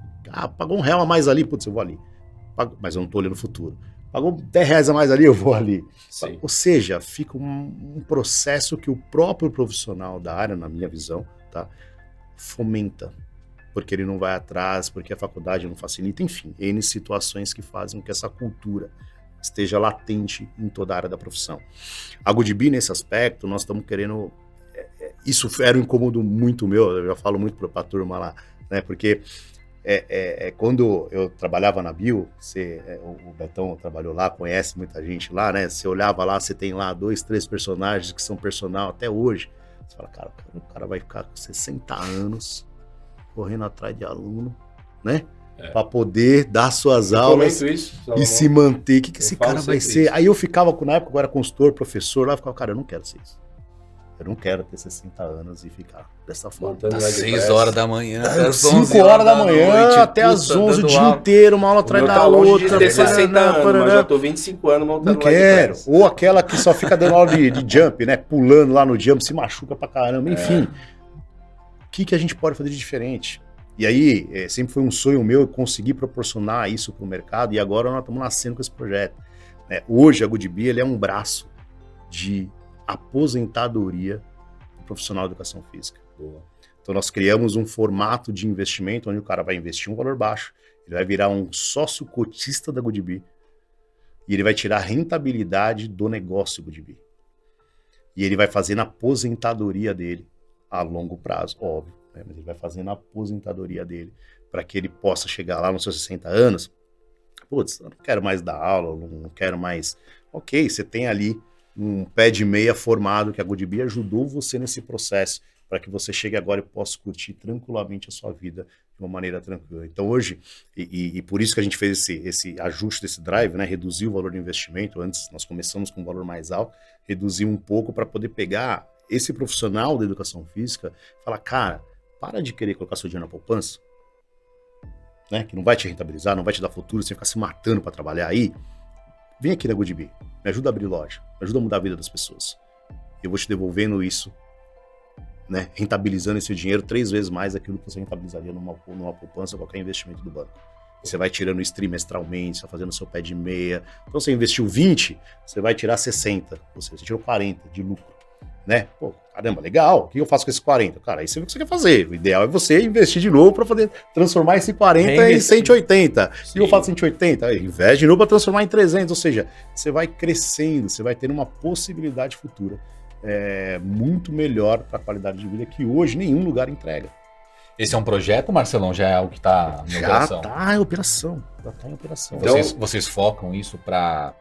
Speaker 3: pagou R$1 a mais ali, putz, eu vou ali. Mas eu não estou olhando o futuro. Pagou R$10 a mais ali, eu vou ali. Sim. Ou seja, fica um processo que o próprio profissional da área, na minha visão, tá, fomenta. Porque ele não vai atrás, porque a faculdade não facilita, enfim, N situações que fazem com que essa cultura esteja latente em toda a área da profissão. A Goodbe, nesse aspecto, nós estamos querendo... Isso era um incômodo muito meu, eu já falo muito para a turma lá, né? Porque quando eu trabalhava na Bio, o Betão trabalhou lá, conhece muita gente lá, né? Você olhava lá, você tem lá 2, 3 personagens que são personal até hoje. Você fala, cara, o cara vai ficar com 60 anos correndo atrás de aluno, né? Para poder dar suas aulas e se manter. O que esse cara vai ser? Isso. Aí eu ficava, na época eu era consultor, professor, lá eu ficava, cara, eu não quero ser isso. Eu não quero ter 60 anos e ficar dessa forma.
Speaker 1: Das 6 horas da manhã
Speaker 3: até as 5 horas da manhã, até as 11, o dia inteiro, uma aula atrás da outra.
Speaker 2: De ter 60 anos, mas já tô 25 anos montando.
Speaker 3: Não quero. Ou aquela que só fica dando aula de jump, né? Pulando lá no jump, se machuca pra caramba. Enfim, o que a gente pode fazer de diferente? E aí, sempre foi um sonho meu conseguir proporcionar isso para o mercado e agora nós estamos nascendo com esse projeto. Hoje, a Goodbe ele é um braço de aposentadoria do profissional de educação física. Boa. Então, nós criamos um formato de investimento onde o cara vai investir um valor baixo, ele vai virar um sócio cotista da Goodbe e ele vai tirar a rentabilidade do negócio Goodbe. E ele vai fazer na aposentadoria dele, a longo prazo, óbvio, né? Mas ele vai fazer na aposentadoria dele, para que ele possa chegar lá nos seus 60 anos, putz, eu não quero mais dar aula, eu não quero mais... Ok, você tem ali um pé de meia formado, que a Goodbee ajudou você nesse processo, para que você chegue agora e possa curtir tranquilamente a sua vida de uma maneira tranquila. Então hoje, e por isso que a gente fez esse ajuste desse drive, né, reduziu o valor do investimento. Antes nós começamos com um valor mais alto, reduziu um pouco para poder pegar esse profissional da educação física e falar, cara, para de querer colocar seu dinheiro na poupança, né, que não vai te rentabilizar, não vai te dar futuro, você vai ficar se matando para trabalhar aí. Vem aqui na Goodbee, me ajuda a abrir loja, me ajuda a mudar a vida das pessoas. Eu vou te devolvendo isso, né, rentabilizando esse dinheiro 3 vezes mais daquilo que você rentabilizaria numa poupança ou qualquer investimento do banco. Você vai tirando isso trimestralmente, você vai fazendo o seu pé de meia. Então você investiu 20, você vai tirar 60, ou seja, você tirou 40 de lucro, né? Pô, caramba, legal, o que eu faço com esses 40? Cara, aí você vê o que você quer fazer. O ideal é você investir de novo para poder transformar esse 40 em 180. E eu faço 180, investe de novo para transformar em 300, ou seja, você vai crescendo, você vai ter uma possibilidade futura muito melhor para a qualidade de vida que hoje nenhum lugar entrega.
Speaker 1: Esse é um projeto, Marcelão? Já é algo que está em operação?
Speaker 3: Já está em operação.
Speaker 1: Então, vocês focam isso para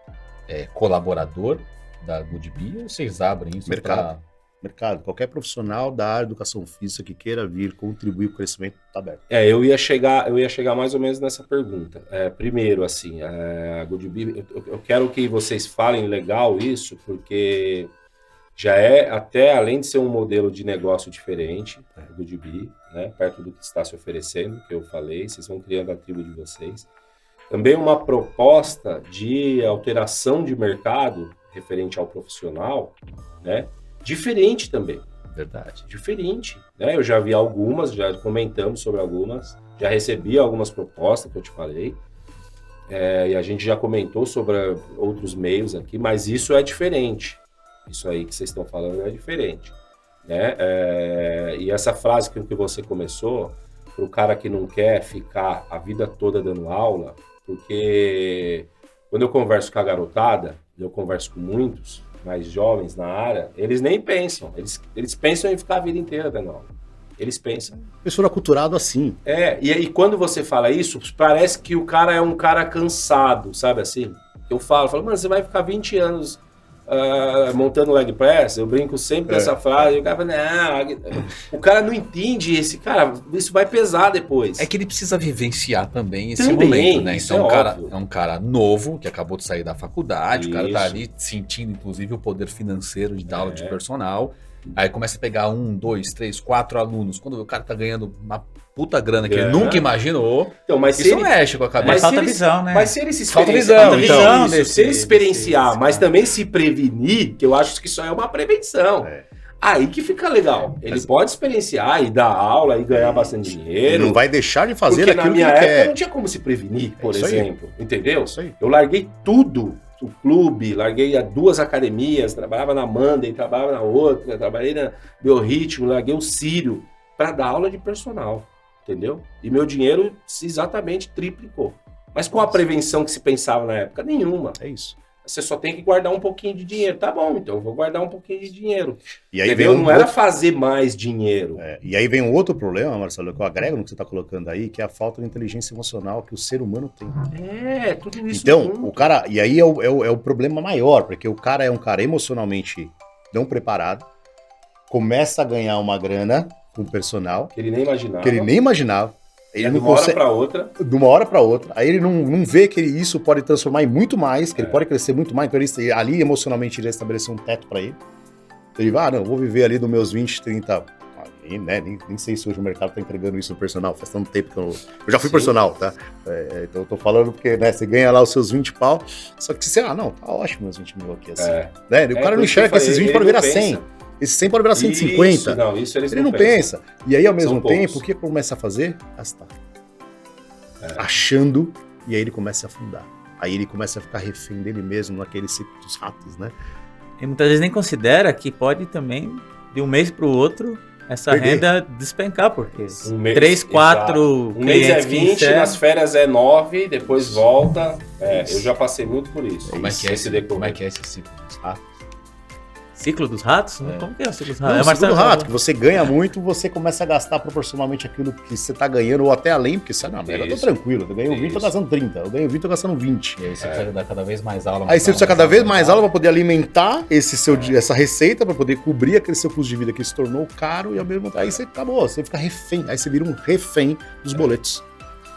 Speaker 1: colaborador da Goodbee ou vocês abrem isso para...
Speaker 3: Mercado. Qualquer profissional da área de educação física que queira vir contribuir com o crescimento está aberto.
Speaker 2: Eu ia chegar mais ou menos nessa pergunta. Primeiro, assim, a Goodbee, eu quero que vocês falem legal isso, porque já até além de ser um modelo de negócio diferente, a Goodbee, né, perto do que está se oferecendo, que eu falei, vocês vão criando a tribo de vocês. Também uma proposta de alteração de mercado referente ao profissional, né? Diferente também.
Speaker 1: Verdade.
Speaker 2: Diferente, né? Eu já vi algumas, já comentamos sobre algumas, já recebi algumas propostas que eu te falei, e a gente já comentou sobre outros meios aqui, mas isso é diferente. Isso aí que vocês estão falando é diferente, né? E essa frase que você começou, para o cara que não quer ficar a vida toda dando aula, porque quando eu converso com a garotada, eu converso com muitos mais jovens na área, eles nem pensam. Eles pensam em ficar a vida inteira dando aula. Eles pensam.
Speaker 3: Pessoa aculturado assim.
Speaker 2: E aí quando você fala isso, parece que o cara é um cara cansado, sabe assim? Eu falo, mano, você vai ficar 20 anos montando leg press, eu brinco sempre com essa frase, e o cara fala, não, o cara não entende cara, isso vai pesar depois.
Speaker 1: É que ele precisa vivenciar também esse momento, né? Então é um cara novo, que acabou de sair da faculdade, isso. O cara tá ali sentindo, inclusive, o poder financeiro de dar aula de personal, aí começa a pegar 1, 2, 3, 4 alunos, quando o cara tá ganhando uma puta grana que ele nunca imaginou,
Speaker 2: então, mas
Speaker 1: isso mexe com a cabeça.
Speaker 4: Mas falta visão, né?
Speaker 2: Mas se ele se experienciar, mas também se prevenir, que eu acho que isso é uma prevenção. Aí que fica legal. Ele pode experienciar e dar aula e ganhar bastante dinheiro.
Speaker 3: Ele não vai deixar de fazer aquilo que ele quer.
Speaker 2: Porque na minha época não tinha como se prevenir, por exemplo. Entendeu? Eu larguei tudo. O clube, larguei 2 academias, trabalhava na Monday, trabalhava na outra, trabalhei na Biorritmo, larguei o Círio para dar aula de personal. Entendeu? E meu dinheiro exatamente triplicou. Mas com a prevenção que se pensava na época? Nenhuma.
Speaker 3: É isso.
Speaker 2: Você só tem que guardar um pouquinho de dinheiro. Tá bom, então eu vou guardar um pouquinho de dinheiro.
Speaker 3: E aí
Speaker 2: entendeu? Não era fazer mais dinheiro.
Speaker 3: E aí vem um outro problema, Marcelo, que eu agrego no que você está colocando aí, que é a falta de inteligência emocional que o ser humano tem.
Speaker 2: Tudo isso.
Speaker 3: Então, o cara... E aí é o problema maior, porque o cara é um cara emocionalmente não preparado, começa a ganhar uma grana com o personal.
Speaker 2: Que ele nem imaginava.
Speaker 3: Ele
Speaker 2: de uma hora para outra.
Speaker 3: De uma hora para outra. Aí ele não vê que isso pode transformar em muito mais, que ele pode crescer muito mais. Então ele, ali emocionalmente ele estabelecer um teto para ele. Então ele vai, não, eu vou viver ali dos meus 20, 30... né? Nem sei se hoje o mercado tá entregando isso no personal. Faz tanto tempo que eu já fui personal, tá? Então eu tô falando porque, né, você ganha lá os seus 20 pau. Só que você, não, tá ótimo meus 20 mil aqui, assim. Né? O cara não enxerga que esses 20 podem virar 100. Esse 100 pode virar 150.
Speaker 2: Isso eles
Speaker 3: ele não pensa. E aí, ao mesmo tempo, o que começa a fazer? Gastar. Achando, e aí ele começa a afundar. Aí ele começa a ficar refém dele mesmo, naquele ciclo dos ratos, né?
Speaker 4: E muitas vezes nem considera que pode também, de um mês para o outro, essa renda despencar, porque 3, 4
Speaker 2: um mês é 20, nas férias é 9, depois volta. Eu já passei muito por isso.
Speaker 1: Como é que é esse ciclo dos ratos?
Speaker 4: Ciclo dos ratos? Como que é o ciclo dos ratos?
Speaker 3: Não, o ciclo do rato, que você ganha muito, você começa a gastar proporcionalmente aquilo que você tá ganhando, ou até além, porque você, não, eu tô tranquilo, eu ganho 20, tô gastando 30, eu ganho 20, tô gastando 20.
Speaker 1: E aí você precisa dar cada vez mais aula.
Speaker 3: Aí você precisa cada vez mais aula para poder alimentar essa receita, para poder cobrir aquele seu custo de vida que se tornou caro, e ao mesmo tempo, aí você acabou, você fica refém, aí você vira um refém dos boletos.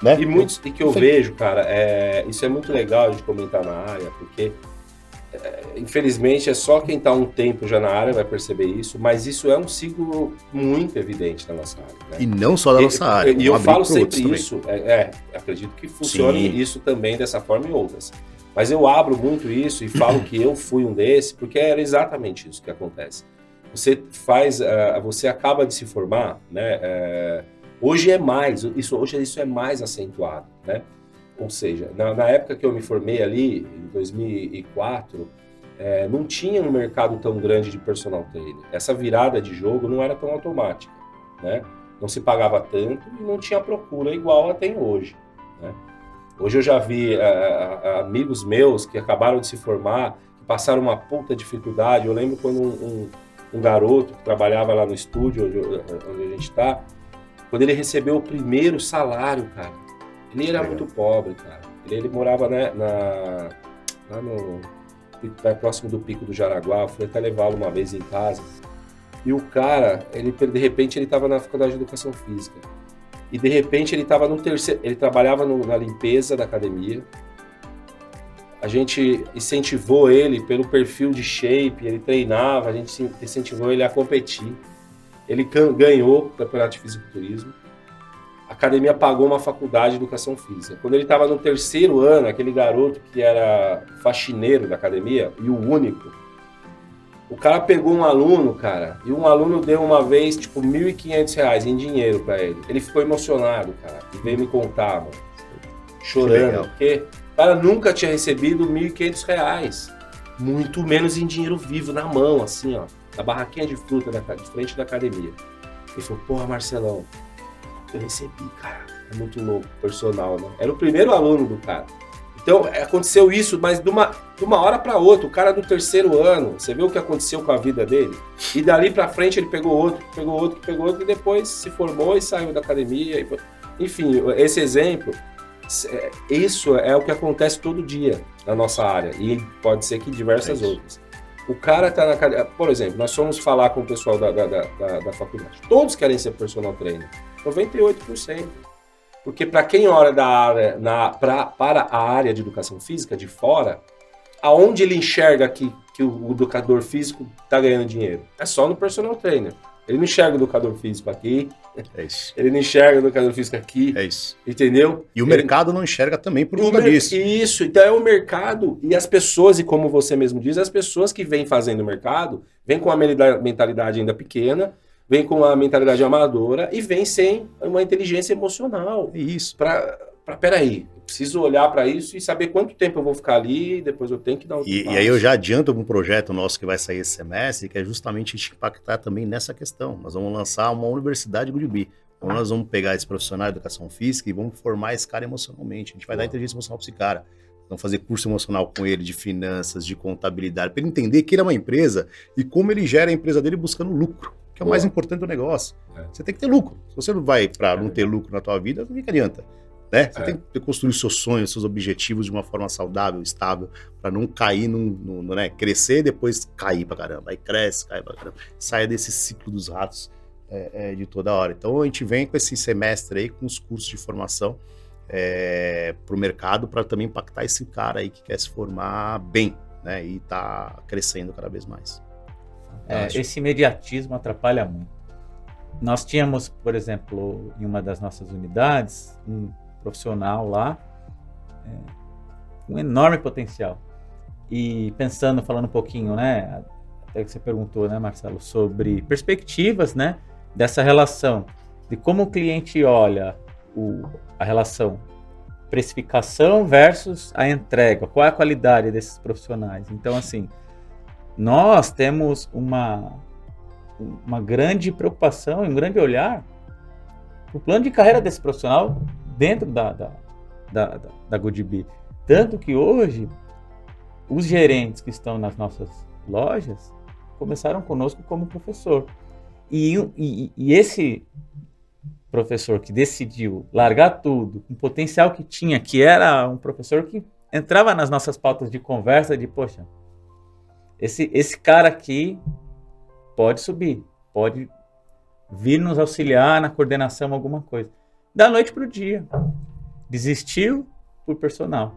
Speaker 3: Né?
Speaker 2: E que eu vejo, cara, isso é muito legal de comentar na área, porque infelizmente é só quem está há um tempo já na área vai perceber isso, mas isso é um ciclo muito evidente na nossa área. Né?
Speaker 3: E não só da nossa área.
Speaker 2: E eu falo sempre isso, acredito que funcione isso também dessa forma e outras. Mas eu abro muito isso e falo que eu fui um desse, porque era exatamente isso que acontece. Você acaba de se formar, né? Hoje é mais, hoje isso é mais acentuado, né? Ou seja, na época que eu me formei ali, em 2004, não tinha um mercado tão grande de personal trainer. Essa virada de jogo não era tão automática, né? Não se pagava tanto e não tinha procura igual a tem hoje, né? Hoje eu já vi amigos meus que acabaram de se formar, que passaram uma puta dificuldade. Eu lembro quando um garoto que trabalhava lá no estúdio onde a gente está, quando ele recebeu o primeiro salário, cara, ele era muito pobre, cara. Ele morava, né, lá próximo do Pico do Jaraguá. Eu fui até levá-lo uma vez em casa. E o cara, de repente, ele estava na faculdade de Educação Física. E de repente ele estava no terceiro... Ele trabalhava na limpeza da academia. A gente incentivou ele pelo perfil de shape, ele treinava, a gente incentivou ele a competir. Ele ganhou o campeonato de fisiculturismo. A academia pagou uma faculdade de educação física. Quando ele estava no terceiro ano, aquele garoto que era faxineiro da academia, e o único, o cara pegou um aluno, cara, e um aluno deu uma vez, tipo, R$1.500 em dinheiro para ele. Ele ficou emocionado, cara, e veio me contar, mano, chorando, porque o cara nunca tinha recebido R$1.500, muito menos em dinheiro vivo, na mão, assim, ó, na barraquinha de fruta de frente da academia. Ele falou, porra, Marcelão, eu recebi, cara, é muito louco, personal, né? Era o primeiro aluno do cara. Então, aconteceu isso, mas de uma hora para outra, o cara do terceiro ano, você vê o que aconteceu com a vida dele? E dali para frente ele pegou outro, e depois se formou e saiu da academia. Enfim, esse exemplo, isso é o que acontece todo dia na nossa área, e pode ser que diversas outras. O cara tá na academia, por exemplo, nós fomos falar com o pessoal da faculdade, todos querem ser personal trainer. 98%. Porque para quem olha da área, para a área de educação física, de fora, aonde ele enxerga que o educador físico está ganhando dinheiro? É só no personal trainer. Ele não enxerga o educador físico aqui, ele não enxerga o educador físico aqui, entendeu?
Speaker 3: E o mercado não enxerga também por conta disso.
Speaker 2: Isso, então é o mercado e as pessoas, e como você mesmo diz, as pessoas que vêm fazendo o mercado, vêm com a mentalidade ainda pequena, vem com a mentalidade amadora e vem sem uma inteligência emocional.
Speaker 3: Isso.
Speaker 2: Peraí, eu preciso olhar para isso e saber quanto tempo eu vou ficar ali e depois eu tenho que dar outro passo.
Speaker 3: E aí eu já adianto um projeto nosso que vai sair esse semestre, que é justamente impactar também nessa questão. Nós vamos lançar uma universidade Goodby. Então nós vamos pegar esse profissional de educação física e vamos formar esse cara emocionalmente. A gente vai dar inteligência emocional para esse cara. Vamos fazer curso emocional com ele de finanças, de contabilidade, para ele entender que ele é uma empresa e como ele gera a empresa dele buscando lucro, que é o mais importante do negócio. Você tem que ter lucro. Se você não vai para não ter lucro na tua vida, não adianta. Né? Você tem que construir seus sonhos, seus objetivos de uma forma saudável, estável, para não cair, né? Crescer e depois cair pra caramba. Aí cresce, cai pra caramba. Saia desse ciclo dos ratos de toda hora. Então a gente vem com esse semestre aí, com os cursos de formação para o mercado, para também impactar esse cara aí que quer se formar bem, né? E tá crescendo cada vez mais.
Speaker 4: Esse imediatismo atrapalha muito. Nós tínhamos, por exemplo, em uma das nossas unidades, um profissional lá, um enorme potencial. E falando um pouquinho, né, até que você perguntou, né, Marcelo, sobre perspectivas, né, dessa relação, de como o cliente olha a relação precificação versus a entrega, qual é a qualidade desses profissionais. Então, assim, nós temos uma grande preocupação e um grande olhar para o plano de carreira desse profissional dentro da Goodby. Tanto que hoje, os gerentes que estão nas nossas lojas, começaram conosco como professor. E esse professor que decidiu largar tudo, com o potencial que tinha, que era um professor que entrava nas nossas pautas de conversa, de, poxa, esse cara aqui pode subir, pode vir nos auxiliar na coordenação, alguma coisa. Da noite para o dia. Desistiu por personal.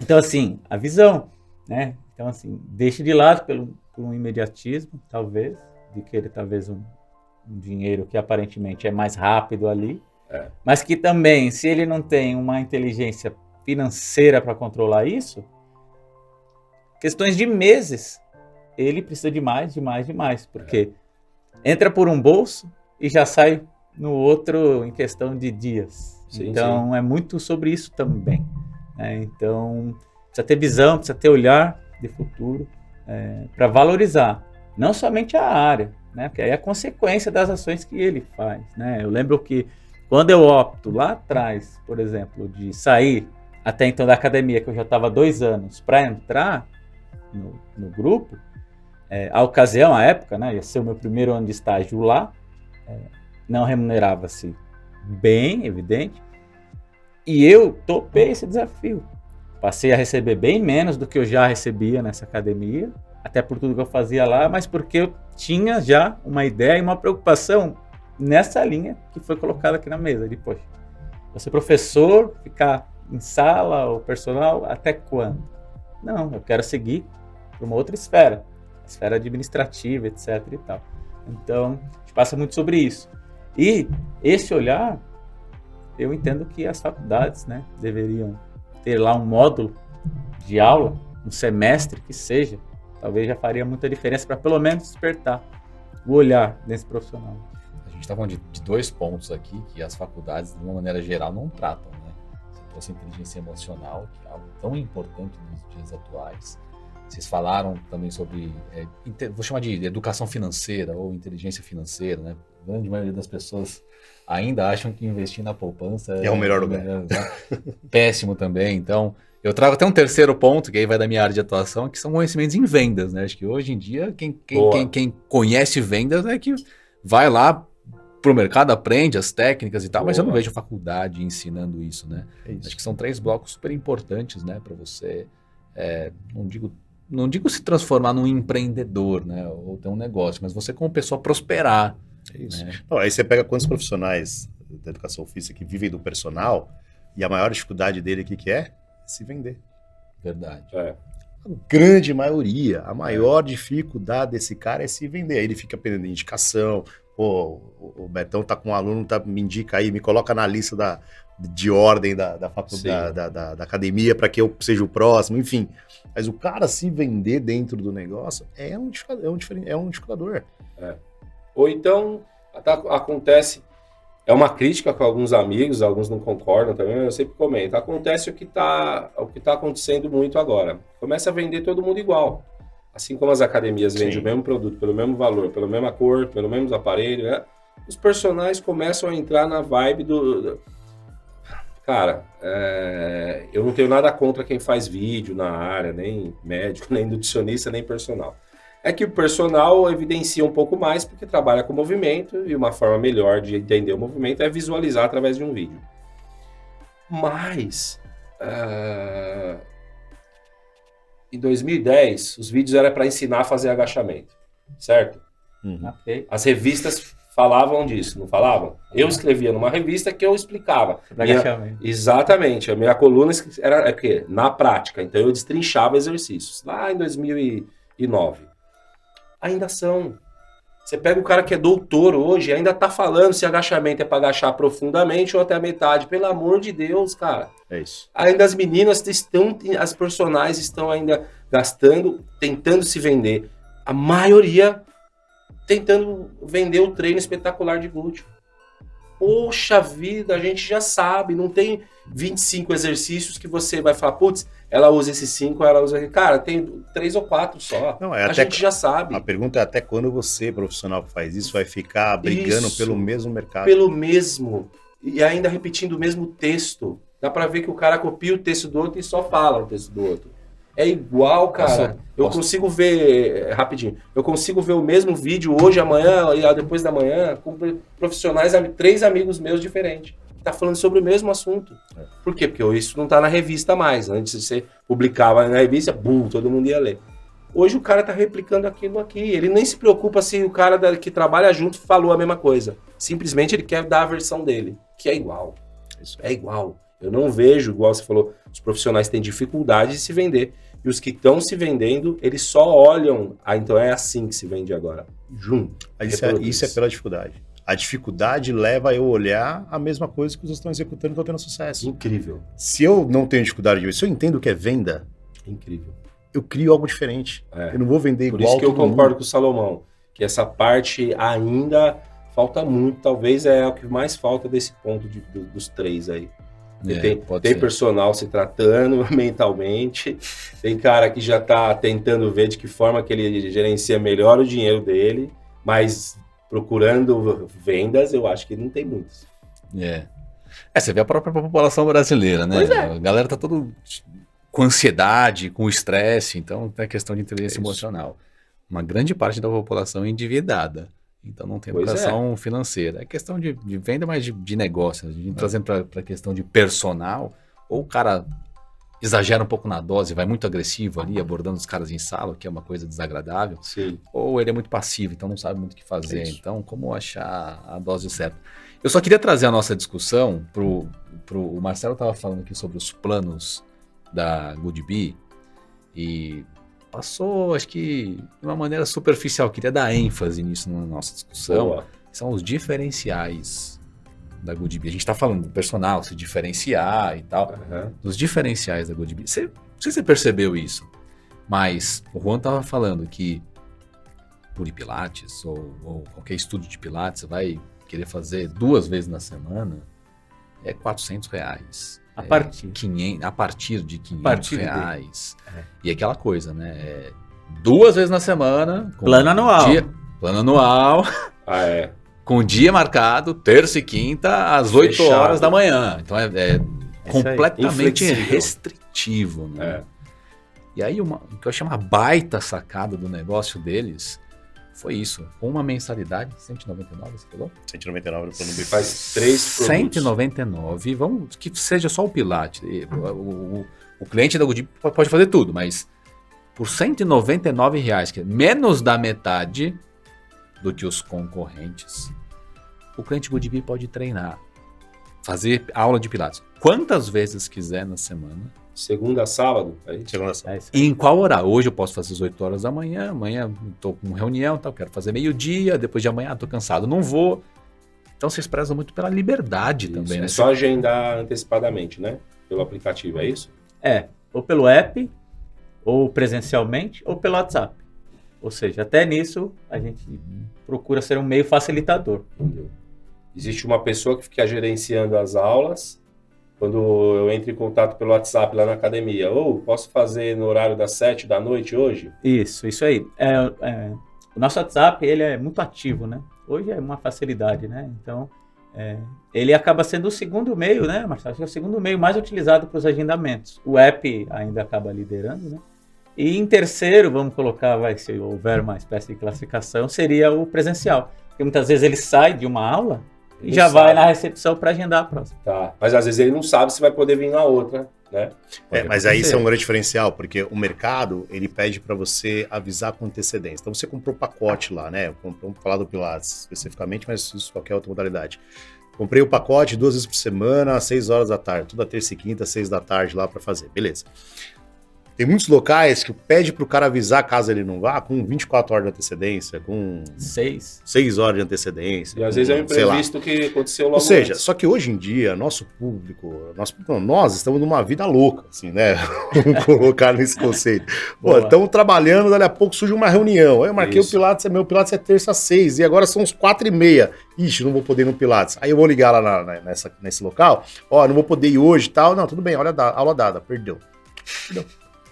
Speaker 4: Então, assim, a visão, né? Então, assim, deixe de lado por um imediatismo, talvez, de querer talvez um dinheiro que aparentemente é mais rápido ali, mas que também, se ele não tem uma inteligência financeira para controlar isso, questões de meses, ele precisa de mais, porque entra por um bolso e já sai no outro em questão de dias.
Speaker 2: Sim,
Speaker 4: então,
Speaker 2: sim.
Speaker 4: é muito sobre isso também. Né? Então, precisa ter visão, precisa ter olhar de futuro para valorizar, não somente a área, né? Porque aí é a consequência das ações que ele faz. Né? Eu lembro que quando eu opto lá atrás, por exemplo, de sair até então da academia, que eu já estava 2 anos, para entrar no grupo, a ocasião, a época, né, ia ser o meu primeiro ano de estágio lá, não remunerava-se bem, evidente, e eu topei esse desafio. Passei a receber bem menos do que eu já recebia nessa academia, até por tudo que eu fazia lá, mas porque eu tinha já uma ideia e uma preocupação nessa linha que foi colocada aqui na mesa. De, poxa, você professor, ficar em sala ou personal, até quando? Não, eu quero seguir para uma outra esfera, a esfera administrativa, etc. e tal. Então, a gente passa muito sobre isso. E esse olhar, eu entendo que as faculdades, né, deveriam ter lá um módulo de aula, um semestre que seja, talvez já faria muita diferença para pelo menos despertar o olhar desse profissional.
Speaker 1: A gente está falando de 2 pontos aqui que as faculdades, de uma maneira geral, não tratam, né? Você trouxe a inteligência emocional, que é algo tão importante nos dias atuais. Vocês falaram também sobre, vou chamar de educação financeira ou inteligência financeira, né? A grande maioria das pessoas ainda acham que investir na poupança
Speaker 3: é o melhor lugar.
Speaker 1: Péssimo também. Então, eu trago até um terceiro ponto, que aí vai da minha área de atuação, que são conhecimentos em vendas, né? Acho que hoje em dia, quem conhece vendas é que vai lá pro mercado, aprende as técnicas e tal, mas eu não vejo faculdade ensinando isso, né? Acho que são 3 blocos super importantes, né? Para você, não digo se transformar num empreendedor, né? Ou ter um negócio, mas você como pessoa prosperar.
Speaker 3: Isso.
Speaker 1: Né?
Speaker 3: Não, aí você pega quantos profissionais da educação física que vivem do personal e a maior dificuldade dele que é se vender.
Speaker 1: Verdade.
Speaker 3: A grande maioria, a maior dificuldade desse cara é se vender. Aí ele fica perdendo indicação. Pô, o Betão tá com um aluno, me indica aí, me coloca na lista de ordem da faculdade, da academia para que eu seja o próximo, enfim. Mas o cara se vender dentro do negócio é um dificultador.
Speaker 2: Ou então, acontece, é uma crítica com alguns amigos, alguns não concordam também, eu sempre comento, acontece o que tá acontecendo muito agora. Começa a vender todo mundo igual. Assim como as academias vendem o mesmo produto, pelo mesmo valor, pela mesma cor, pelo mesmo aparelho, né? Os personagens começam a entrar na vibe Cara, eu não tenho nada contra quem faz vídeo na área, nem médico, nem nutricionista, nem personal. É que o personal evidencia um pouco mais porque trabalha com movimento e uma forma melhor de entender o movimento é visualizar através de um vídeo. Mas, em 2010, os vídeos eram para ensinar a fazer agachamento, certo?
Speaker 4: Okay.
Speaker 2: As revistas falavam disso, não falavam? Eu escrevia numa revista que eu explicava. Exatamente, a minha coluna era na prática, então eu destrinchava exercícios. Lá em 2009. Ainda são. Você pega o cara que é doutor hoje, ainda tá falando se agachamento é para agachar profundamente ou até a metade. Pelo amor de Deus, cara.
Speaker 3: É isso.
Speaker 2: Ainda as meninas as personagens estão ainda tentando se vender. A maioria tentando vender o treino espetacular de glúteo. Poxa vida, a gente já sabe, não tem 25 exercícios que você vai falar, putz, ela usa esses 5, ela usa... Cara, tem 3 ou 4 só.
Speaker 3: Não,
Speaker 2: a gente já sabe.
Speaker 3: A pergunta é até quando você, profissional que faz isso, vai ficar brigando pelo mesmo mercado.
Speaker 2: Pelo mesmo. E ainda repetindo o mesmo texto. Dá pra ver que o cara copia o texto do outro e só fala o texto do outro. É igual, cara. Eu consigo ver, rapidinho, eu consigo ver o mesmo vídeo hoje, amanhã e depois da manhã com profissionais, 3 amigos meus diferentes. Tá falando sobre o mesmo assunto. Por quê? Porque isso não tá na revista mais. Antes você publicava na revista, todo mundo ia ler. Hoje o cara tá replicando aquilo aqui. Ele nem se preocupa se o cara que trabalha junto falou a mesma coisa. Simplesmente ele quer dar a versão dele, que é igual. Isso é igual. Eu não vejo, igual você falou, os profissionais têm dificuldade de se vender. E os que estão se vendendo, eles só olham. Então é assim que se vende agora. Junto.
Speaker 3: Isso é pela dificuldade. A dificuldade leva a eu olhar a mesma coisa que os estão executando e estão tendo sucesso.
Speaker 2: Incrível.
Speaker 3: Se eu não tenho dificuldade de ver, se eu entendo o que é venda,
Speaker 2: incrível.
Speaker 3: Eu crio algo diferente. Eu não vou vender igual.
Speaker 2: Por isso que eu concordo com o Salomão, que essa parte ainda falta muito, talvez é o que mais falta desse ponto dos 3 aí. Tem personal se tratando mentalmente, tem cara que já está tentando ver de que forma que ele gerencia melhor o dinheiro dele, mas procurando vendas, eu acho que não tem muitos.
Speaker 1: Você vê a própria população brasileira, né?
Speaker 2: Pois é.
Speaker 1: A galera tá todo com ansiedade, com estresse, então é questão de inteligência emocional. Uma grande parte da população é endividada, então não tem educação financeira. É questão de venda, mas de negócio. A gente trazendo para a questão de personal, ou o cara exagera um pouco na dose, vai muito agressivo ali, abordando os caras em sala, que é uma coisa desagradável.
Speaker 2: Sim.
Speaker 1: Ou ele é muito passivo, então não sabe muito o que fazer. Então, como achar a dose certa? Eu só queria trazer a nossa discussão o Marcelo estava falando aqui sobre os planos da Goodbee e passou, acho que de uma maneira superficial. Queria dar ênfase nisso na nossa discussão.
Speaker 2: Boa.
Speaker 1: São os diferenciais da Goodbee. A gente está falando do personal, se diferenciar e tal. Os diferenciais da Goodbee. Não sei se você percebeu isso, mas o Juan estava falando que Pilates ou qualquer estudo de Pilates vai querer fazer 2 vezes na semana, é R$400.
Speaker 4: A partir
Speaker 1: de R$500. E aquela coisa, né? 2 vezes na semana.
Speaker 4: Plano anual.
Speaker 1: Plano anual. Com dia marcado, terça e quinta, às 8 horas da manhã. Então é completamente restritivo, né? E aí o que eu achei uma baita sacada do negócio deles foi isso. Com uma mensalidade, 199, você falou?
Speaker 3: 199 no plano B.
Speaker 2: Faz 3 produtos.
Speaker 1: 199, vamos que seja só o Pilates. O cliente da Goodbee pode fazer tudo, mas por R$199, que é menos da metade do que os concorrentes, o cliente Goodbee pode treinar, fazer aula de Pilates quantas vezes quiser na semana.
Speaker 2: Segunda a sábado?
Speaker 3: Segunda a sábado.
Speaker 1: E em qual horário? Hoje eu posso fazer às 8 horas da manhã, amanhã estou com reunião, quero fazer meio-dia, depois de amanhã estou cansado, não vou. Então vocês prezam muito pela liberdade também, né?
Speaker 2: É só agendar antecipadamente, né? Pelo aplicativo, é isso?
Speaker 4: Ou pelo app, ou presencialmente, ou pelo WhatsApp. Ou seja, até nisso a gente procura ser um meio facilitador.
Speaker 2: Entendeu? Existe uma pessoa que fica gerenciando as aulas. Quando eu entro em contato pelo WhatsApp lá na academia, posso fazer no horário das 7 da noite hoje?
Speaker 4: Isso aí. O nosso WhatsApp, ele é muito ativo, né? Hoje é uma facilidade, né? Então, ele acaba sendo o segundo meio, né, Marcelo? É o segundo meio mais utilizado para os agendamentos. O app ainda acaba liderando, né? E em terceiro, vamos colocar, se houver uma espécie de classificação, seria o presencial. Porque muitas vezes ele sai de uma aula e já vai na recepção para agendar a próxima.
Speaker 2: Tá, mas às vezes ele não sabe se vai poder vir na outra, né?
Speaker 3: Mas aí isso é um grande diferencial, porque o mercado, ele pede para você avisar com antecedência. Então você comprou pacote lá, né? Vamos falar do Pilates especificamente, mas isso qualquer outra modalidade. Comprei o pacote 2 vezes por semana, às 6 horas da tarde. Toda terça e quinta, 6 da tarde lá para fazer. Beleza. Tem muitos locais que pede pro cara avisar caso ele não vá, com 24 horas de antecedência, com 6 horas de antecedessa.
Speaker 2: E às vezes é um imprevisto que aconteceu logo.
Speaker 3: Ou seja, só que hoje em dia, nosso público, nós estamos numa vida louca, assim, né? Vamos colocar nesse conceito. Estamos trabalhando, dali a pouco surge uma reunião. Aí eu marquei o Pilates, meu Pilates é terça às 6, e agora são os 4h30. Ixi, não vou poder ir no Pilates. Aí eu vou ligar lá nesse local, não vou poder ir hoje e tal. Não, tudo bem, olha a aula dada, perdeu.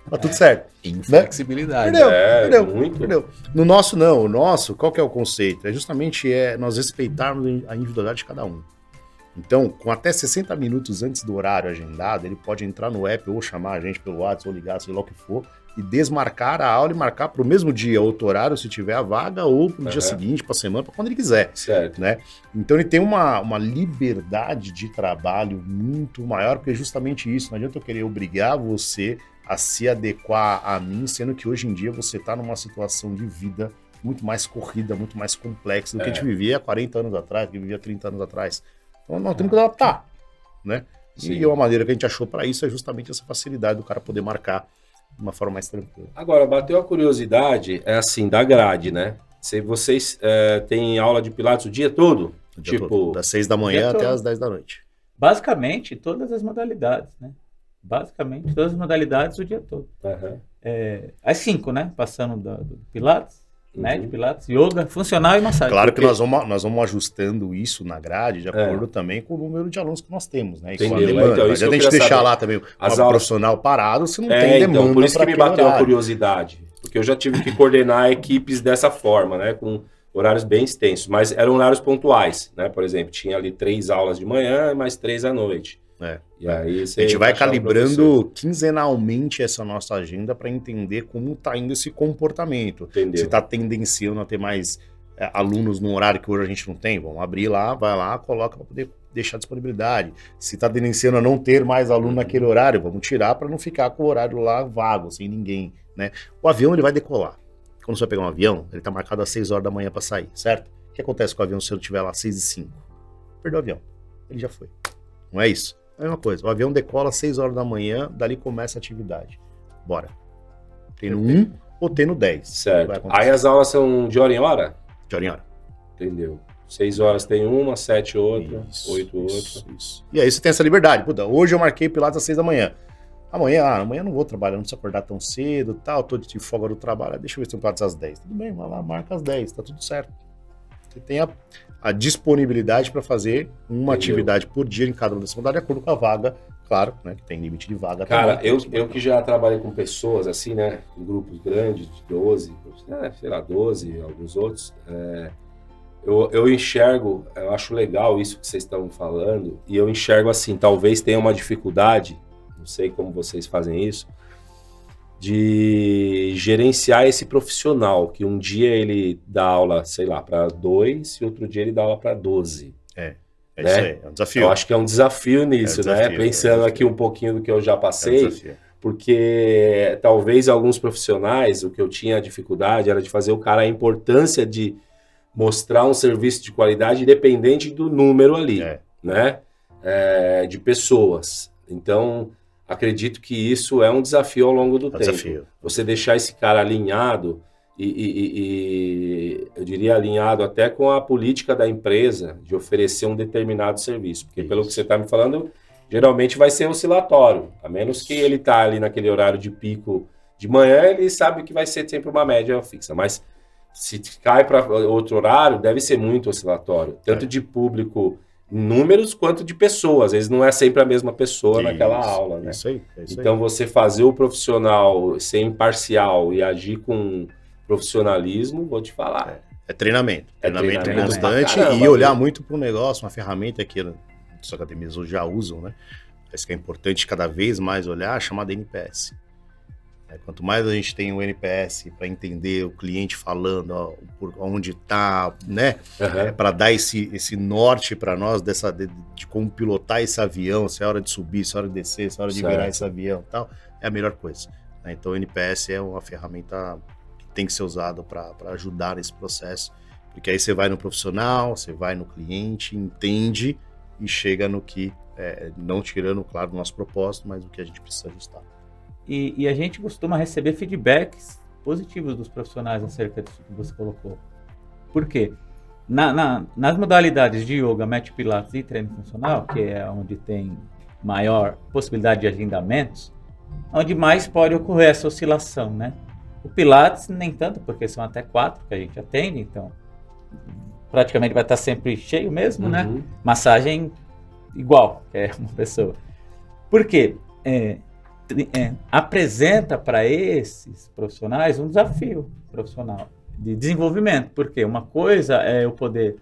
Speaker 3: Tá tudo certo.
Speaker 1: Inflexibilidade.
Speaker 3: Perdeu. No nosso não. O nosso, qual que é o conceito? É justamente nós respeitarmos a individualidade de cada um. Então, com até 60 minutos antes do horário agendado, ele pode entrar no app ou chamar a gente pelo WhatsApp ou ligar, sei lá o que for, e desmarcar a aula e marcar para o mesmo dia, outro horário, se tiver a vaga, ou para o dia seguinte, para a semana, para quando ele quiser.
Speaker 2: Certo.
Speaker 3: Né? Então ele tem uma liberdade de trabalho muito maior, porque é justamente isso. Não adianta eu querer obrigar você a se adequar a mim, sendo que hoje em dia você está numa situação de vida muito mais corrida, muito mais complexa do que a gente vivia há 40 anos atrás, que vivia há 30 anos atrás. Então nós temos que adaptar, né?
Speaker 2: Sim.
Speaker 3: E uma maneira que a gente achou para isso é justamente essa facilidade do cara poder marcar de uma forma mais tranquila.
Speaker 2: Agora, bateu a curiosidade, é assim, da grade, né? Se vocês têm aula de Pilates o dia todo?
Speaker 3: O dia todo, das 6 da manhã até as 10 da noite.
Speaker 4: Basicamente, todas as modalidades, né? Basicamente, todas as modalidades o dia todo. Às 5, né? Passando do Pilates, de Pilates, yoga, funcional e massagem.
Speaker 3: Claro que nós vamos ajustando isso na grade de acordo também com o número de alunos que nós temos, né? E com a demanda. Então, isso a gente deixar saber. Lá também o profissional parado, se não tem demanda.
Speaker 2: Então, por isso que me bateu a curiosidade. Porque eu já tive que coordenar equipes dessa forma, né? Com horários bem extensos. Mas eram horários pontuais, né? Por exemplo, tinha ali 3 aulas de manhã e mais 3 à noite. E aí
Speaker 3: a gente vai calibrando quinzenalmente essa nossa agenda para entender como está indo esse comportamento.
Speaker 2: Entendeu.
Speaker 3: Se está tendenciando a ter mais alunos no horário que hoje a gente não tem, vamos abrir lá, vai lá, coloca para poder deixar disponibilidade. Se está tendenciando a não ter mais aluno naquele horário, vamos tirar para não ficar com o horário lá vago, sem ninguém. Né? O avião ele vai decolar. Quando você vai pegar um avião, ele está marcado às 6 horas da manhã para sair, certo? O que acontece com o avião se ele estiver lá às 6h05? Perdeu o avião. Ele já foi. Não é isso? É a mesma coisa, o avião decola às 6 horas da manhã, dali começa a atividade. Bora. Tem no 1 ou tem no 10.
Speaker 2: Certo. Aí as aulas são de hora em hora?
Speaker 3: De hora em hora.
Speaker 2: Entendeu. 6 horas tem uma, 7 outra, 8 outra.
Speaker 3: Isso. E aí você tem essa liberdade. Puta, hoje eu marquei Pilates às 6 da manhã. Amanhã eu não vou trabalhar, não preciso acordar tão cedo, tal, tô de folga do trabalho, deixa eu ver se tem Pilates às 10. Tudo bem, vai lá, marca às 10, tá tudo certo. Você tem a disponibilidade para fazer uma atividade por dia em cada uma dessas modalidades, de acordo com a vaga, claro, né, que tem limite de vaga.
Speaker 2: Cara, também, eu que já trabalhei com pessoas assim, né, em grupos grandes, de 12, sei lá, 12, alguns outros, eu enxergo, eu acho legal isso que vocês estão falando, e eu enxergo assim, talvez tenha uma dificuldade, não sei como vocês fazem isso, de gerenciar esse profissional, que um dia ele dá aula, sei lá, para 2 e outro dia ele dá aula para 12.
Speaker 3: Né?
Speaker 2: Isso aí,
Speaker 3: é um desafio.
Speaker 2: Eu acho que é um desafio nisso, né? Pensando aqui um pouquinho do que eu já passei, porque talvez alguns profissionais, o que eu tinha dificuldade era de fazer o cara a importância de mostrar um serviço de qualidade independente do número ali, né? De pessoas. Então, acredito que isso é um desafio ao longo do tempo. Você deixar esse cara alinhado e eu diria alinhado até com a política da empresa de oferecer um determinado serviço. Porque pelo que você está me falando, geralmente vai ser oscilatório. A menos que ele está ali naquele horário de pico de manhã, ele sabe que vai ser sempre uma média fixa. Mas se cai para outro horário, deve ser muito oscilatório. Tanto de público números quanto de pessoas, às vezes não é sempre a mesma pessoa naquela aula, né?
Speaker 3: Isso aí.
Speaker 2: Então você fazer o profissional ser imparcial e agir com profissionalismo, vou te falar.
Speaker 3: É treinamento. Treinamento constante e olhar muito para o negócio, uma ferramenta que as academias hoje já usam, né? Mas que é importante cada vez mais olhar, chamada NPS. Quanto mais a gente tem o NPS para entender o cliente falando, por onde está, né? Para dar esse norte para nós de como pilotar esse avião, se é hora de subir, se é hora de descer, se é hora de virar esse avião e tal, é a melhor coisa. Né? Então o NPS é uma ferramenta que tem que ser usada para ajudar nesse processo, porque aí você vai no profissional, você vai no cliente, entende e chega no que, não tirando, claro, do nosso propósito, mas o que a gente precisa ajustar.
Speaker 4: E a gente costuma receber feedbacks positivos dos profissionais acerca disso que você colocou. Por quê? Nas modalidades de yoga, Mat Pilates e treino funcional, que é onde tem maior possibilidade de agendamentos, onde mais pode ocorrer essa oscilação, né? O Pilates nem tanto, porque são até 4 que a gente atende, então praticamente vai estar sempre cheio mesmo, né? Massagem igual, que é uma pessoa. Por quê? Apresenta para esses profissionais um desafio profissional de desenvolvimento, porque uma coisa é eu poder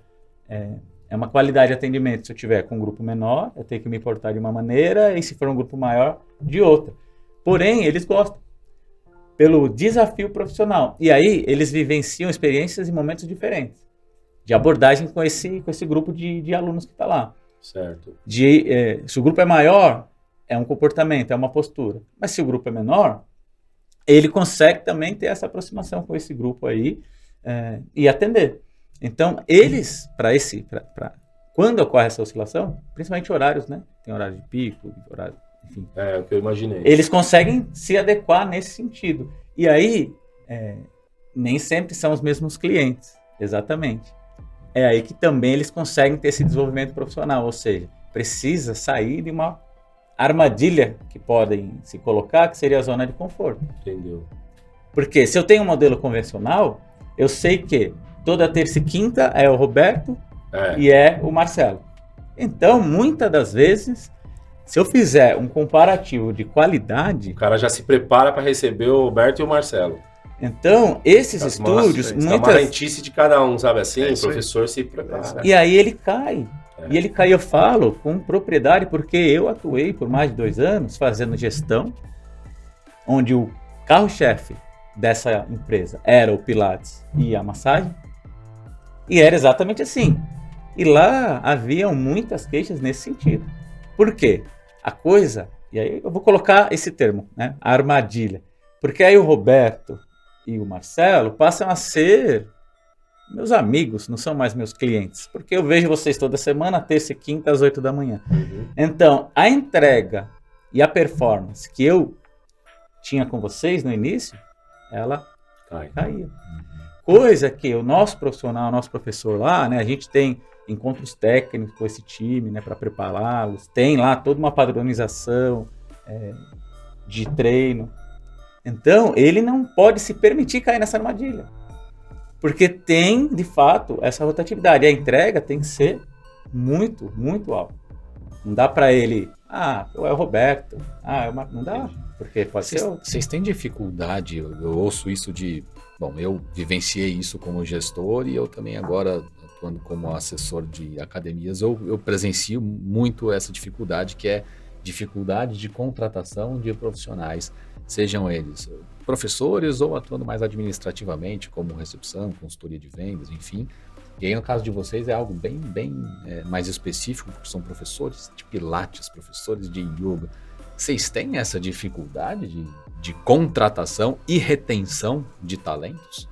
Speaker 4: É uma qualidade de atendimento. Se eu tiver com um grupo menor, eu tenho que me importar de uma maneira, e se for um grupo maior, de outra. Porém, eles gostam. Pelo desafio profissional. E aí, eles vivenciam experiências em momentos diferentes. De abordagem com esse grupo de alunos que está lá.
Speaker 2: Certo.
Speaker 4: Se o grupo é maior, é um comportamento, é uma postura. Mas se o grupo é menor, ele consegue também ter essa aproximação com esse grupo aí e atender. Então, eles, quando ocorre essa oscilação, principalmente horários, né? Tem horário de pico, horário, enfim.
Speaker 2: É o que eu imaginei.
Speaker 4: Eles conseguem se adequar nesse sentido. E aí, nem sempre são os mesmos clientes, exatamente. É aí que também eles conseguem ter esse desenvolvimento profissional, ou seja, precisa sair de uma armadilha que podem se colocar, que seria a zona de conforto.
Speaker 2: Entendeu?
Speaker 4: Porque se eu tenho um modelo convencional, eu sei que toda terça e quinta é o Roberto e é o Marcelo. Então, muitas das vezes, se eu fizer um comparativo de qualidade...
Speaker 2: O cara já se prepara para receber o Roberto e o Marcelo.
Speaker 4: Então, esses estúdios...
Speaker 2: A marrentice de cada um, sabe assim? O professor se prepara.
Speaker 4: E aí ele cai. E ele cai, eu falo, com propriedade, porque eu atuei por mais de 2 anos fazendo gestão, onde o carro-chefe dessa empresa era o Pilates e a massagem, e era exatamente assim. E lá haviam muitas queixas nesse sentido. Por quê? A coisa, e aí eu vou colocar esse termo, né? A armadilha. Porque aí o Roberto e o Marcelo passam a ser meus amigos, não são mais meus clientes. Porque eu vejo vocês toda semana, terça e quinta, às 8 da manhã. Então, a entrega e a performance que eu tinha com vocês no início, ela caía. Coisa que o nosso profissional, o nosso professor lá, né, a gente tem encontros técnicos com esse time, né, para prepará-los, tem lá toda uma padronização de treino. Então, ele não pode se permitir cair nessa armadilha. Porque tem, de fato, essa rotatividade. A entrega tem que ser muito, muito alta. Não dá para ele, é o Roberto, não dá, porque pode ser...
Speaker 1: Vocês têm dificuldade, eu ouço isso Bom, eu vivenciei isso como gestor e eu também agora, atuando como assessor de academias, eu presencio muito essa dificuldade, que é dificuldade de contratação de profissionais, sejam eles professores ou atuando mais administrativamente, como recepção, consultoria de vendas, enfim. E aí, no caso de vocês, é algo bem mais específico, porque são professores de pilates, professores de yoga. Vocês têm essa dificuldade de contratação e retenção de talentos?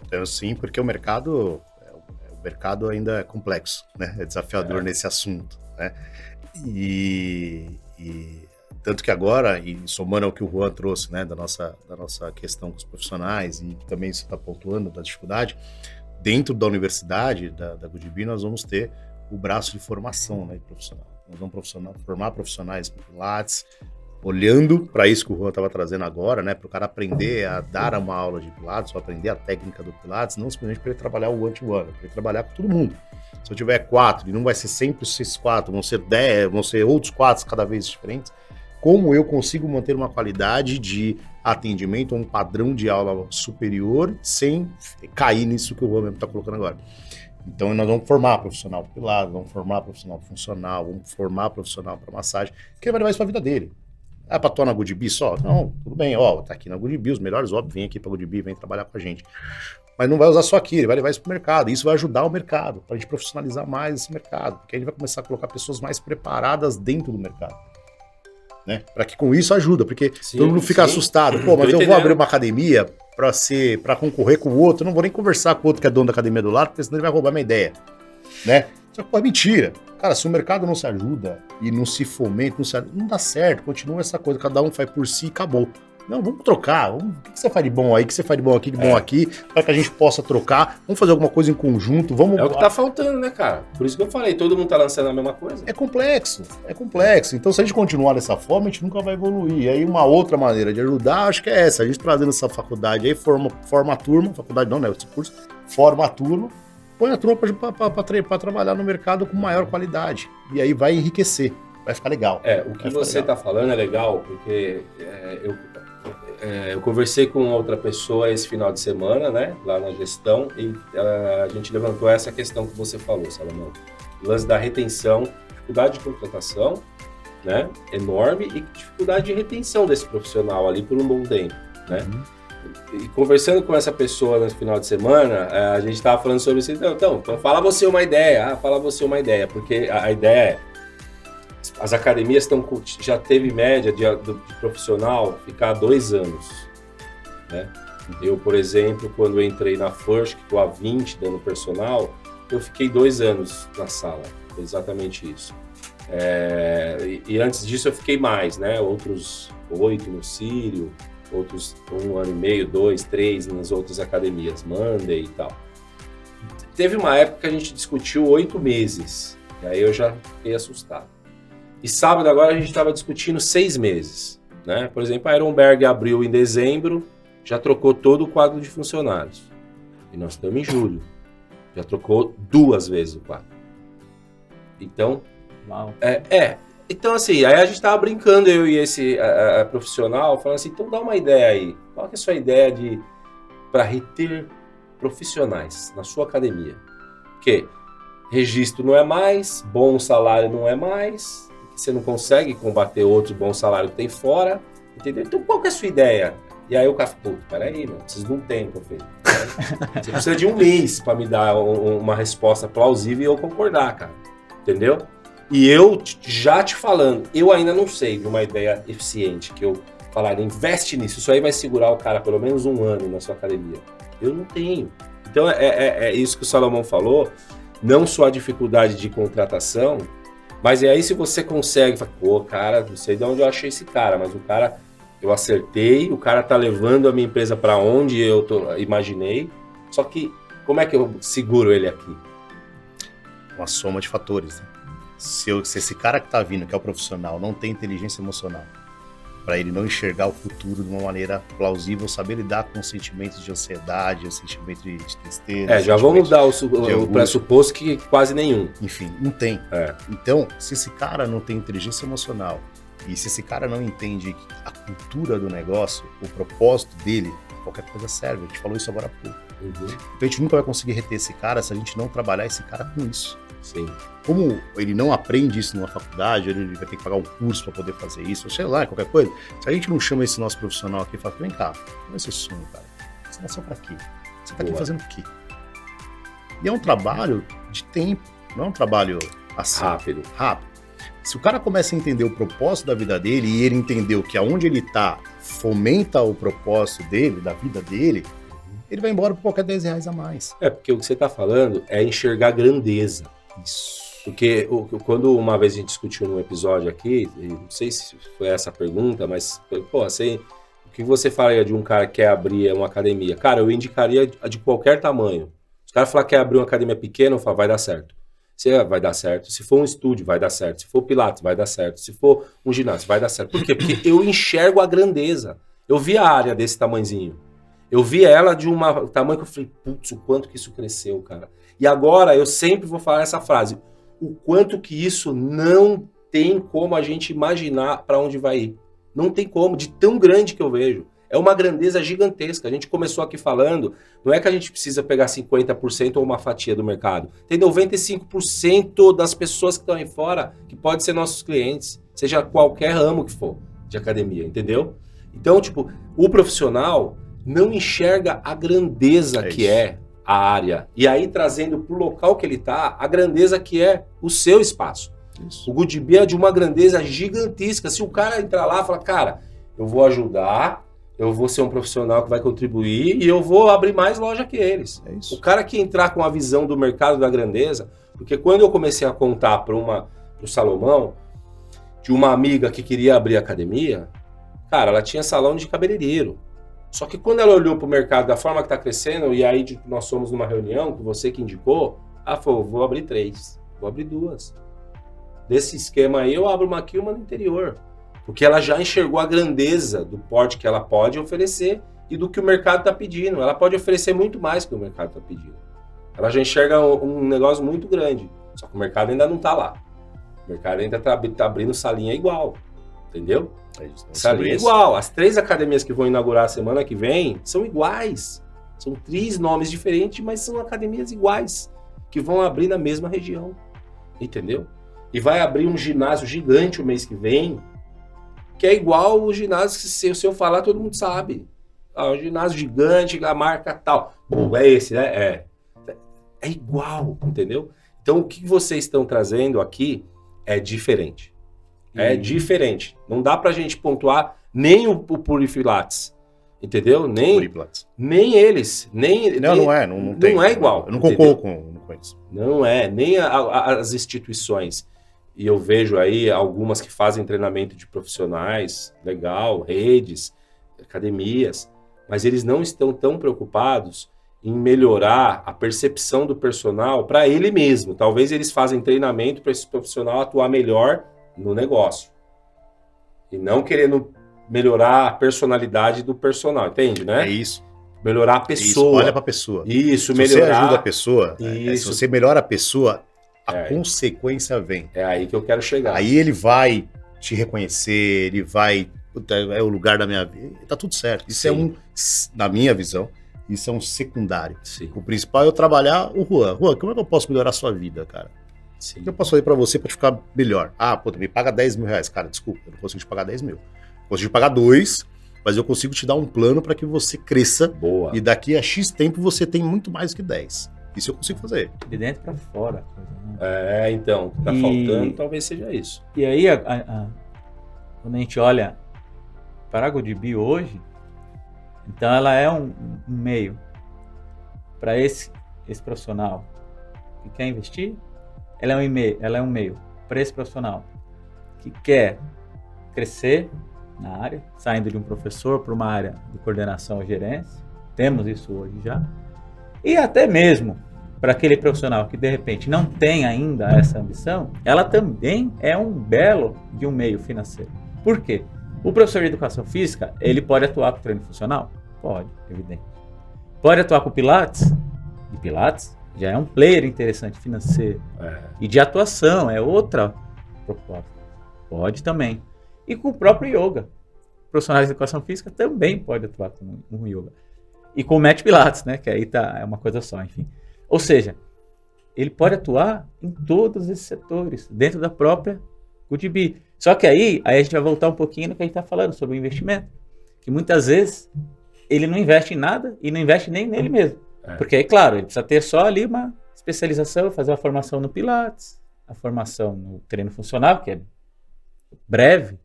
Speaker 3: Temos sim, porque o mercado ainda é complexo, né? É desafiador nesse assunto, né? E tanto que agora, e somando ao que o Juan trouxe, né, da nossa questão com os profissionais, e também você está pontuando da dificuldade, dentro da universidade, da Goodbe, nós vamos ter o braço de formação, né, profissional. Nós vamos formar profissionais para Pilates, olhando para isso que o Juan estava trazendo agora, né, para o cara aprender a dar uma aula de Pilates, ou aprender a técnica do Pilates, não simplesmente para ele trabalhar o one-to-one, para ele trabalhar com todo mundo. Se eu tiver 4, e não vai ser sempre esses 4, vão ser 10, vão ser outros 4 cada vez diferentes, como eu consigo manter uma qualidade de atendimento, um padrão de aula superior, sem cair nisso que o Juan mesmo está colocando agora. Então, nós vamos formar profissional para Pilates, vamos formar profissional funcional, vamos formar profissional para massagem, que ele vai levar isso para a vida dele. Para atuar na Goodbe só? Não, tudo bem, tá aqui na Goodbe, os melhores, óbvio, vem aqui para a Goodbe, vem trabalhar com a gente. Mas não vai usar só aqui, ele vai levar isso para o mercado. Isso vai ajudar o mercado, para a gente profissionalizar mais esse mercado, porque a gente vai começar a colocar pessoas mais preparadas dentro do mercado. Né? Para que com isso ajuda, porque todo mundo fica assustado. Pô, mas eu vou abrir uma academia para concorrer com o outro, eu não vou nem conversar com o outro que é dono da academia do lado, porque senão ele vai roubar minha ideia. Né? Só que, pô, é mentira. Cara, se o mercado não se ajuda e não se fomenta, não dá certo, continua essa coisa, cada um faz por si e acabou. Não, vamos trocar. O que você faz de bom aí, o que você faz de bom aqui, para que a gente possa trocar. Vamos fazer alguma coisa em conjunto. Vamos...
Speaker 2: É o que tá faltando, né, cara? Por isso que eu falei, todo mundo tá lançando a mesma coisa.
Speaker 3: É complexo. Então, se a gente continuar dessa forma, a gente nunca vai evoluir. E aí, uma outra maneira de ajudar, acho que é essa. A gente trazendo essa faculdade aí, forma a turma, faculdade não, né? Esse curso, forma a turma, põe a turma para trabalhar no mercado com maior qualidade. E aí vai enriquecer vai ficar legal.
Speaker 2: O que você está falando é legal, porque eu conversei com outra pessoa esse final de semana, né, lá na gestão, e a gente levantou essa questão que você falou, Salomão. O lance da retenção, dificuldade de contratação, né, enorme, e dificuldade de retenção desse profissional ali por um bom tempo, né? E conversando com essa pessoa no final de semana, a gente estava falando sobre isso. Então fala você uma ideia. Fala você uma ideia, porque a ideia é, as academias já teve média de profissional ficar 2 anos, né? Eu, por exemplo, quando eu entrei na First, que estou há 20 dando personal, eu fiquei 2 anos na sala, exatamente isso. E antes disso eu fiquei mais, né? Outros 8 no Sírio, outros 1 ano e meio, 2, 3 nas outras academias, Monday e tal. Teve uma época que a gente discutiu 8 meses, e aí eu já fiquei assustado. E sábado agora a gente estava discutindo 6 meses, né? Por exemplo, a Ironberg abriu em dezembro, já trocou todo o quadro de funcionários. E nós estamos em julho, já trocou 2 vezes o quadro. Então,
Speaker 4: Uau.
Speaker 2: Então, assim, aí a gente tava brincando, eu e esse profissional, falando assim, então dá uma ideia aí. Qual que é a sua ideia para reter profissionais na sua academia? Porque registro não é mais, bom salário não é mais, você não consegue combater outro bom salário que tem fora, entendeu? Então qual que é a sua ideia? E aí o cara falou, peraí, mano, preciso de um tempo, filho. Você precisa de 1 mês para me dar uma resposta plausível e eu concordar, cara. Entendeu? E eu já te falando, eu ainda não sei de uma ideia eficiente que eu falar, investe nisso, isso aí vai segurar o cara pelo menos 1 ano na sua academia. Eu não tenho. Então é isso que o Salomão falou, não só a dificuldade de contratação, mas aí se você consegue, fala, pô, cara, não sei de onde eu achei esse cara, mas o cara, eu acertei, o cara tá levando a minha empresa para onde eu imaginei, só que como é que eu seguro ele aqui?
Speaker 3: Uma soma de fatores, né? Se esse cara que tá vindo, que é o profissional, não tem inteligência emocional, para ele não enxergar o futuro de uma maneira plausível, saber lidar com sentimentos de ansiedade, sentimentos de tristeza.
Speaker 2: Já vamos dar o pressuposto que quase nenhum.
Speaker 3: Enfim, não tem. Então, se esse cara não tem inteligência emocional e se esse cara não entende a cultura do negócio, o propósito dele, qualquer coisa serve. A gente falou isso agora há pouco. Então a gente nunca vai conseguir reter esse cara se a gente não trabalhar esse cara com isso.
Speaker 2: Sim.
Speaker 3: Como ele não aprende isso numa faculdade, ele vai ter que pagar um curso para poder fazer isso, sei lá, qualquer coisa. Se a gente não chama esse nosso profissional aqui e fala, vem cá, qual é esse sonho, cara? Você nasceu pra quê? Você tá aqui fazendo o quê? E é um trabalho de tempo, não é um trabalho assim.
Speaker 2: Rápido.
Speaker 3: Se o cara começa a entender o propósito da vida dele e ele entendeu que aonde ele tá fomenta o propósito dele, da vida dele, ele vai embora por qualquer R$10 a mais.
Speaker 2: Porque o que você tá falando é enxergar grandeza.
Speaker 3: Isso.
Speaker 2: Porque quando uma vez a gente discutiu num episódio aqui, não sei se foi essa a pergunta, mas, pô, assim, o que você faria de um cara que quer abrir uma academia? Cara, eu indicaria de qualquer tamanho. Se o cara falar que quer abrir uma academia pequena, eu falo, vai dar certo. Vai dar certo. Se for um estúdio, vai dar certo. Se for Pilates, vai dar certo. Se for um ginásio, vai dar certo. Por quê? Porque eu enxergo a grandeza. Eu vi a área desse tamanhozinho. Eu vi ela de um tamanho que eu falei, putz, o quanto que isso cresceu, cara. E agora eu sempre vou falar essa frase, o quanto que isso não tem como a gente imaginar para onde vai ir. Não tem como, de tão grande que eu vejo. É uma grandeza gigantesca. A gente começou aqui falando, não é que a gente precisa pegar 50% ou uma fatia do mercado. Tem 95% das pessoas que estão aí fora que podem ser nossos clientes, seja qualquer ramo que for de academia, entendeu? Então, tipo, o profissional não enxerga a grandeza que é a área. E aí, trazendo para o local que ele está, a grandeza que é o seu espaço. Isso. O Goodby é de uma grandeza gigantesca. Se o cara entrar lá e falar, cara, eu vou ajudar, eu vou ser um profissional que vai contribuir e eu vou abrir mais loja que eles. É isso. O cara que entrar com a visão do mercado da grandeza, porque quando eu comecei a contar para o Salomão, de uma amiga que queria abrir academia, cara, ela tinha salão de cabeleireiro. Só que quando ela olhou para o mercado da forma que está crescendo, e aí nós fomos numa reunião, com você que indicou, ela falou, vou abrir 3, vou abrir 2. Desse esquema aí, eu abro uma aqui e uma no interior. Porque ela já enxergou a grandeza do porte que ela pode oferecer e do que o mercado está pedindo. Ela pode oferecer muito mais que o mercado está pedindo. Ela já enxerga um negócio muito grande, só que o mercado ainda não está lá. O mercado ainda tá abrindo salinha igual, entendeu?
Speaker 3: Salinha
Speaker 2: igual. As 3 academias que vão inaugurar a semana que vem são iguais. São 3 nomes diferentes, mas são academias iguais, que vão abrir na mesma região, entendeu? E vai abrir um ginásio gigante o mês que vem, que é igual o ginásio que se eu falar todo mundo sabe. O ginásio gigante, a marca tal. Pô, é esse, né? É igual, entendeu? Então o que vocês estão trazendo aqui é diferente. É diferente. Não dá pra gente pontuar nem o Purifilates, entendeu? Nem eles.
Speaker 3: Não é. Não tem.
Speaker 2: Não é igual.
Speaker 3: Eu não concordo com isso.
Speaker 2: Não é. Nem as instituições. E eu vejo aí algumas que fazem treinamento de profissionais, legal, redes, academias, mas eles não estão tão preocupados em melhorar a percepção do personal para ele mesmo. Talvez eles fazem treinamento para esse profissional atuar melhor no negócio. E não querendo melhorar a personalidade do personal, entende, né?
Speaker 3: É isso.
Speaker 2: Melhorar a pessoa.
Speaker 3: Isso, olha para a pessoa.
Speaker 2: Isso,
Speaker 3: se
Speaker 2: melhorar.
Speaker 3: Se você ajuda a pessoa, se
Speaker 2: Isso.
Speaker 3: você melhora a pessoa, a consequência vem.
Speaker 2: É aí que eu quero chegar.
Speaker 3: Aí ele vai te reconhecer, ele vai... Puta, é o lugar da minha vida. Tá tudo certo. Isso na minha visão, isso é um secundário.
Speaker 2: Sim.
Speaker 3: O principal é eu trabalhar o Juan. Juan, como é que eu posso melhorar a sua vida, cara?
Speaker 2: Sim.
Speaker 3: O que eu posso fazer pra você pra te ficar melhor? Puta, me paga 10 mil reais. Cara, desculpa, eu não consigo te pagar 10 mil. Eu consigo te pagar 2, mas eu consigo te dar um plano pra que você cresça.
Speaker 2: Boa.
Speaker 3: E daqui a X tempo você tem muito mais do que 10. Isso eu consigo fazer.
Speaker 4: De dentro pra fora. Né?
Speaker 2: Então, o que tá faltando talvez seja isso.
Speaker 4: E aí, quando a gente olha para a GoodB hoje, então ela é um meio para esse profissional que quer investir, ela é um meio para esse profissional que quer crescer na área, saindo de um professor para uma área de coordenação ou gerência, temos isso hoje já, e até mesmo para aquele profissional que de repente não tem ainda essa ambição, ela também é um belo de um meio financeiro. Por quê? O professor de educação física, ele pode atuar com treino funcional? Pode, evidente. Pode atuar com Pilates? E Pilates já é um player interessante financeiro. E de atuação, é outra proposta. Pode também. E com o próprio yoga. Profissionais de educação física também pode atuar com yoga. E com o Mat Pilates, né? Que aí é uma coisa só, enfim. Ou seja, ele pode atuar em todos esses setores, dentro da própria GoodB. Só que aí a gente vai voltar um pouquinho no que a gente está falando sobre o investimento. Que muitas vezes ele não investe em nada e não investe nem nele mesmo. Porque aí, claro, ele precisa ter só ali uma especialização, fazer uma formação no Pilates, a formação no treino funcional, que é breve.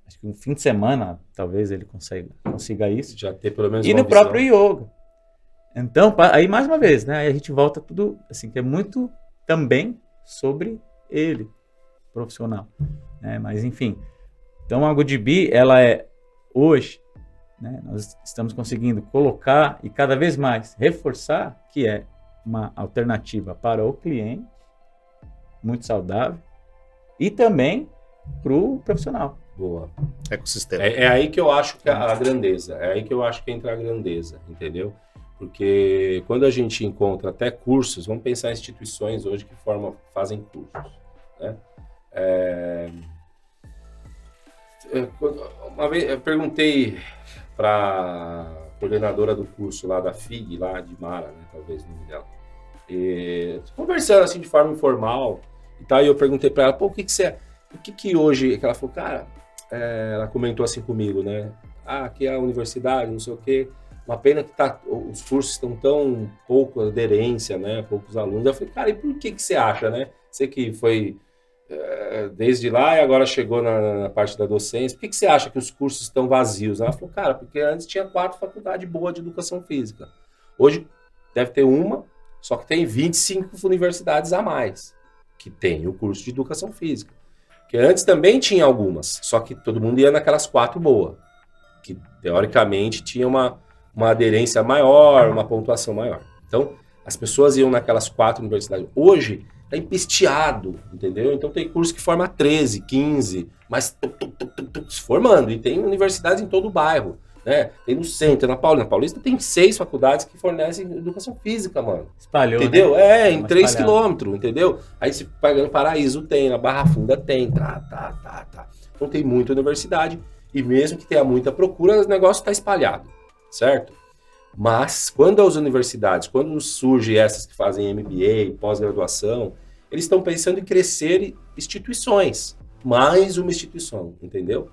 Speaker 4: Acho que um fim de semana, talvez ele consiga isso.
Speaker 2: Já ter pelo menos
Speaker 4: e
Speaker 2: uma
Speaker 4: no próprio yoga. Então, aí mais uma vez, né? Aí a gente volta tudo, assim, que é muito também sobre ele, profissional. Né? Mas, enfim. Então, a GoodB, ela é, hoje, né, nós estamos conseguindo colocar e cada vez mais reforçar que é uma alternativa para o cliente, muito saudável, e também para o profissional.
Speaker 2: Boa.
Speaker 3: Ecossistema.
Speaker 2: É aí que eu acho que a grandeza, é aí que eu acho que entra a grandeza, entendeu? Porque quando a gente encontra até cursos, vamos pensar em instituições hoje que fazem cursos, né? Uma vez eu perguntei para a coordenadora do curso lá da FIG, lá de Mara, né, talvez o nome dela, e, conversando assim de forma informal e tal, e eu perguntei para ela, pô, o que hoje, que ela falou, cara, ela comentou assim comigo, né, aqui é a universidade, não sei o quê, uma pena que os cursos estão tão pouco aderência, né, poucos alunos. Eu falei, cara, e por que você acha, né? Você que foi desde lá e agora chegou na parte da docência, por que você acha que os cursos estão vazios? Ela falou, cara, porque antes tinha 4 faculdades boas de educação física. Hoje deve ter uma, só que tem 25 universidades a mais que tem o curso de educação física. Que antes também tinha algumas, só que todo mundo ia naquelas 4 boas, que teoricamente tinha uma aderência maior, uma pontuação maior. Então, as pessoas iam naquelas 4 universidades. Hoje, está empesteado, entendeu? Então, tem curso que forma 13, 15, mas se formando. E tem universidades em todo o bairro. né? Tem no centro, na Paulista tem 6 faculdades que fornecem educação física, mano.
Speaker 4: Espalhou,
Speaker 2: entendeu?
Speaker 4: né?
Speaker 2: Em 3 quilômetros, entendeu? Aí se pega no Paraíso tem, na Barra Funda tem, tá. Então tem muita universidade e mesmo que tenha muita procura, o negócio está espalhado, certo? Mas quando as universidades, quando surgem essas que fazem MBA, pós-graduação, eles estão pensando em crescer instituições, mais uma instituição, entendeu?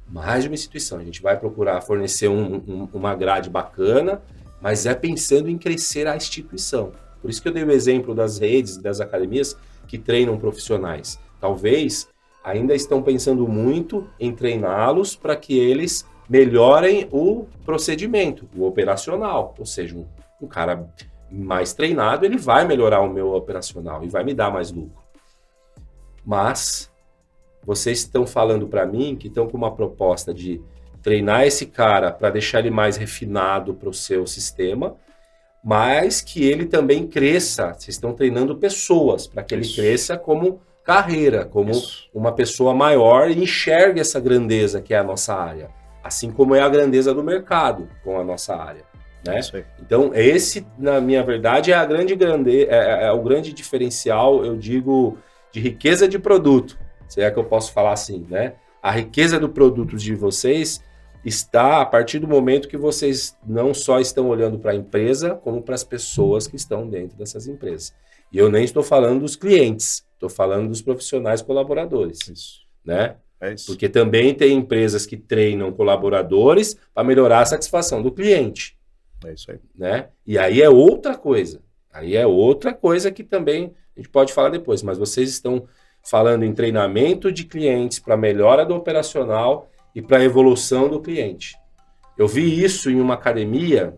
Speaker 2: Mais uma instituição. A gente vai procurar fornecer uma grade bacana, mas é pensando em crescer a instituição. Por isso que eu dei o exemplo das redes, das academias que treinam profissionais. Talvez ainda estão pensando muito em treiná-los para que eles melhorem o procedimento, o operacional. Ou seja, um cara mais treinado, ele vai melhorar o meu operacional e vai me dar mais lucro. Mas vocês estão falando para mim que estão com uma proposta de treinar esse cara para deixar ele mais refinado para o seu sistema, mas que ele também cresça. Vocês estão treinando pessoas para que ele cresça como carreira, como uma pessoa maior e enxergue essa grandeza que é a nossa área, assim como é a grandeza do mercado com a nossa área, né? Então esse, na minha verdade, é o grande diferencial, eu digo, de riqueza de produto, se é que eu posso falar assim, né? A riqueza do produto de vocês está a partir do momento que vocês não só estão olhando para a empresa, como para as pessoas que estão dentro dessas empresas. E eu nem estou falando dos clientes, estou falando dos profissionais colaboradores. Isso. Né?
Speaker 3: É isso.
Speaker 2: Porque também tem empresas que treinam colaboradores para melhorar a satisfação do cliente.
Speaker 3: É isso aí.
Speaker 2: Né? E aí é outra coisa. Aí é outra coisa que também a gente pode falar depois, mas vocês estão falando em treinamento de clientes para melhora do operacional e para a evolução do cliente. Eu vi isso em uma academia,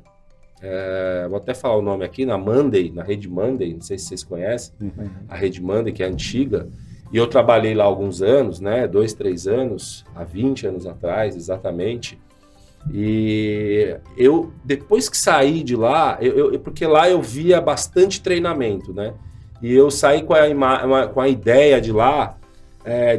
Speaker 2: vou até falar o nome aqui, na Rede Monday, não sei se vocês conhecem, a Rede Monday, que é antiga, e eu trabalhei lá alguns anos, né, 2, 3 anos, há 20 anos atrás, exatamente, e eu, depois que saí de lá, porque lá eu via bastante treinamento, né, e eu saí com a ideia de lá,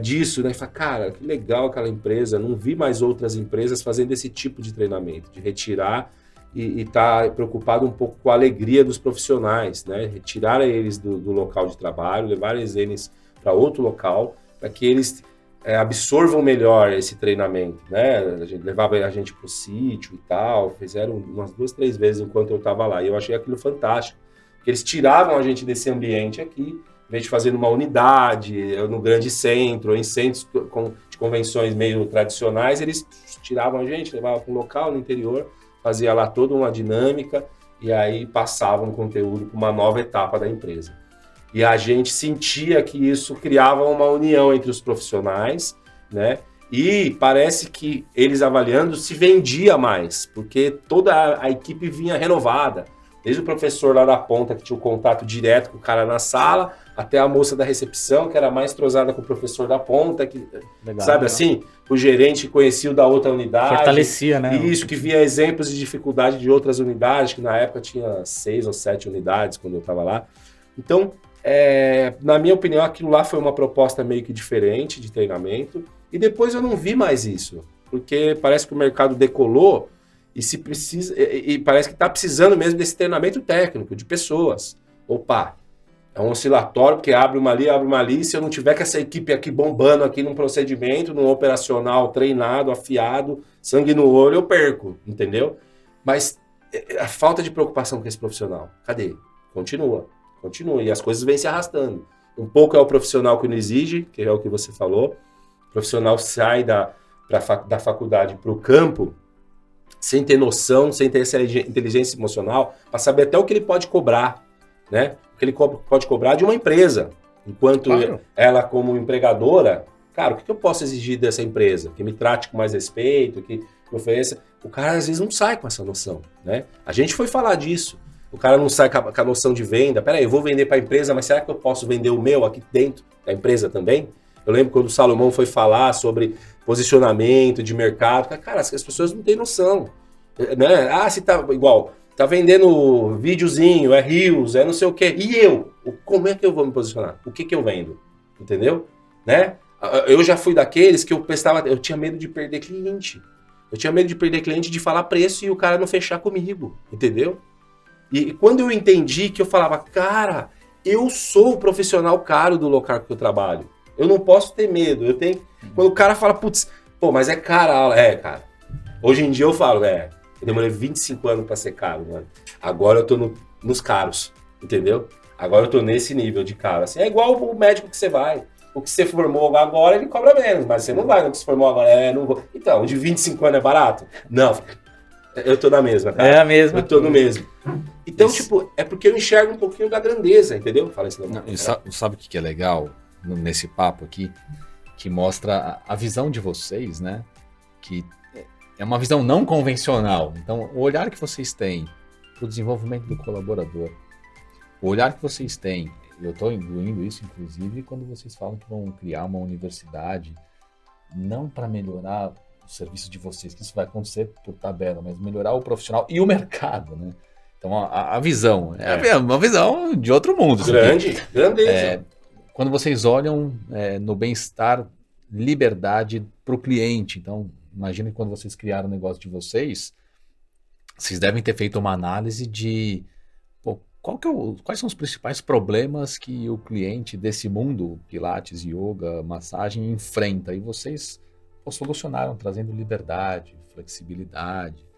Speaker 2: disso, né? E falei, cara, que legal aquela empresa, não vi mais outras empresas fazendo esse tipo de treinamento, de retirar e tá preocupado um pouco com a alegria dos profissionais, né? Retirar eles do local de trabalho, levar eles para outro local, para que eles absorvam melhor esse treinamento, né? A gente levava a gente para o sítio e tal, fizeram umas 2, 3 vezes enquanto eu estava lá, e eu achei aquilo fantástico, porque eles tiravam a gente desse ambiente aqui, em vez de fazer numa unidade, no grande centro, ou em centros de convenções meio tradicionais, eles tiravam a gente, levavam para um local no interior, fazia lá toda uma dinâmica, e aí passavam o conteúdo para uma nova etapa da empresa. E a gente sentia que isso criava uma união entre os profissionais, né? E parece que eles avaliando se vendia mais, porque toda a equipe vinha renovada. Desde o professor lá da ponta, que tinha o contato direto com o cara na sala, até a moça da recepção, que era mais entrosada com o professor da ponta, que, legal, sabe legal. Assim? O gerente que conhecia o da outra unidade.
Speaker 4: Fortalecia, né?
Speaker 2: Isso, que via exemplos de dificuldade de outras unidades, que na época tinha 6 ou 7 unidades quando eu estava lá. Então, na minha opinião, aquilo lá foi uma proposta meio que diferente de treinamento. E depois eu não vi mais isso, porque parece que o mercado decolou, e parece que está precisando mesmo desse treinamento técnico, de pessoas. Opa, é um oscilatório, porque abre uma ali, se eu não tiver com essa equipe aqui bombando aqui num procedimento, num operacional treinado, afiado, sangue no olho, eu perco, entendeu? Mas a falta de preocupação com esse profissional, cadê? Continua, e as coisas vêm se arrastando. Um pouco é o profissional que não exige, que é o que você falou, o profissional sai da faculdade para o campo, sem ter noção, sem ter essa inteligência emocional, para saber até o que ele pode cobrar, né? O que ele pode cobrar de uma empresa. Enquanto ela, como empregadora, cara, o que eu posso exigir dessa empresa? Que me trate com mais respeito, que me ofereça. O cara, às vezes, não sai com essa noção, né? A gente foi falar disso. O cara não sai com a noção de venda. Peraí, eu vou vender para a empresa, mas será que eu posso vender o meu aqui dentro da empresa também? Eu lembro quando o Salomão foi falar sobre posicionamento de mercado. Cara, as pessoas não têm noção, né? Se tá igual, tá vendendo videozinho, reels, não sei o quê. E eu? Como é que eu vou me posicionar? O que eu vendo? Entendeu? Né? Eu já fui daqueles que eu tinha medo de perder cliente. Eu tinha medo de perder cliente, de falar preço e o cara não fechar comigo, entendeu? E quando eu entendi que eu falava, cara, eu sou o profissional caro do local que eu trabalho. Eu não posso ter medo. Eu tenho. Quando o cara fala, putz, pô, mas é cara a aula. É, cara. Hoje em dia eu falo, eu demorei 25 anos pra ser caro, mano. Agora eu tô nos caros, entendeu? Agora eu tô nesse nível de caro. Assim, é igual o médico que você vai. O que você formou agora, ele cobra menos, mas você não vai no que você formou agora. Não vou. Então, o de 25 anos é barato? Não. Eu tô na mesma, cara.
Speaker 4: É a mesma.
Speaker 2: Eu tô no mesmo. Então, tipo, é porque eu enxergo um pouquinho da grandeza, entendeu? Fala isso não.
Speaker 1: Sabe o que é legal nesse papo aqui? Que mostra a visão de vocês, né? Que é uma visão não convencional. Então, o olhar que vocês têm para o desenvolvimento do colaborador, o olhar que vocês têm, eu estou incluindo isso, inclusive, quando vocês falam que vão criar uma universidade, não para melhorar o serviço de vocês, que isso vai acontecer por tabela, mas melhorar o profissional e o mercado, né? Então, a visão, é uma visão de outro mundo.
Speaker 2: Grandeza.
Speaker 1: Quando vocês olham no bem-estar, liberdade para o cliente. Então, imagine que quando vocês criaram o negócio de vocês devem ter feito uma análise de quais são os principais problemas que o cliente desse mundo, Pilates, Yoga, massagem, enfrenta. E vocês solucionaram, trazendo liberdade, flexibilidade.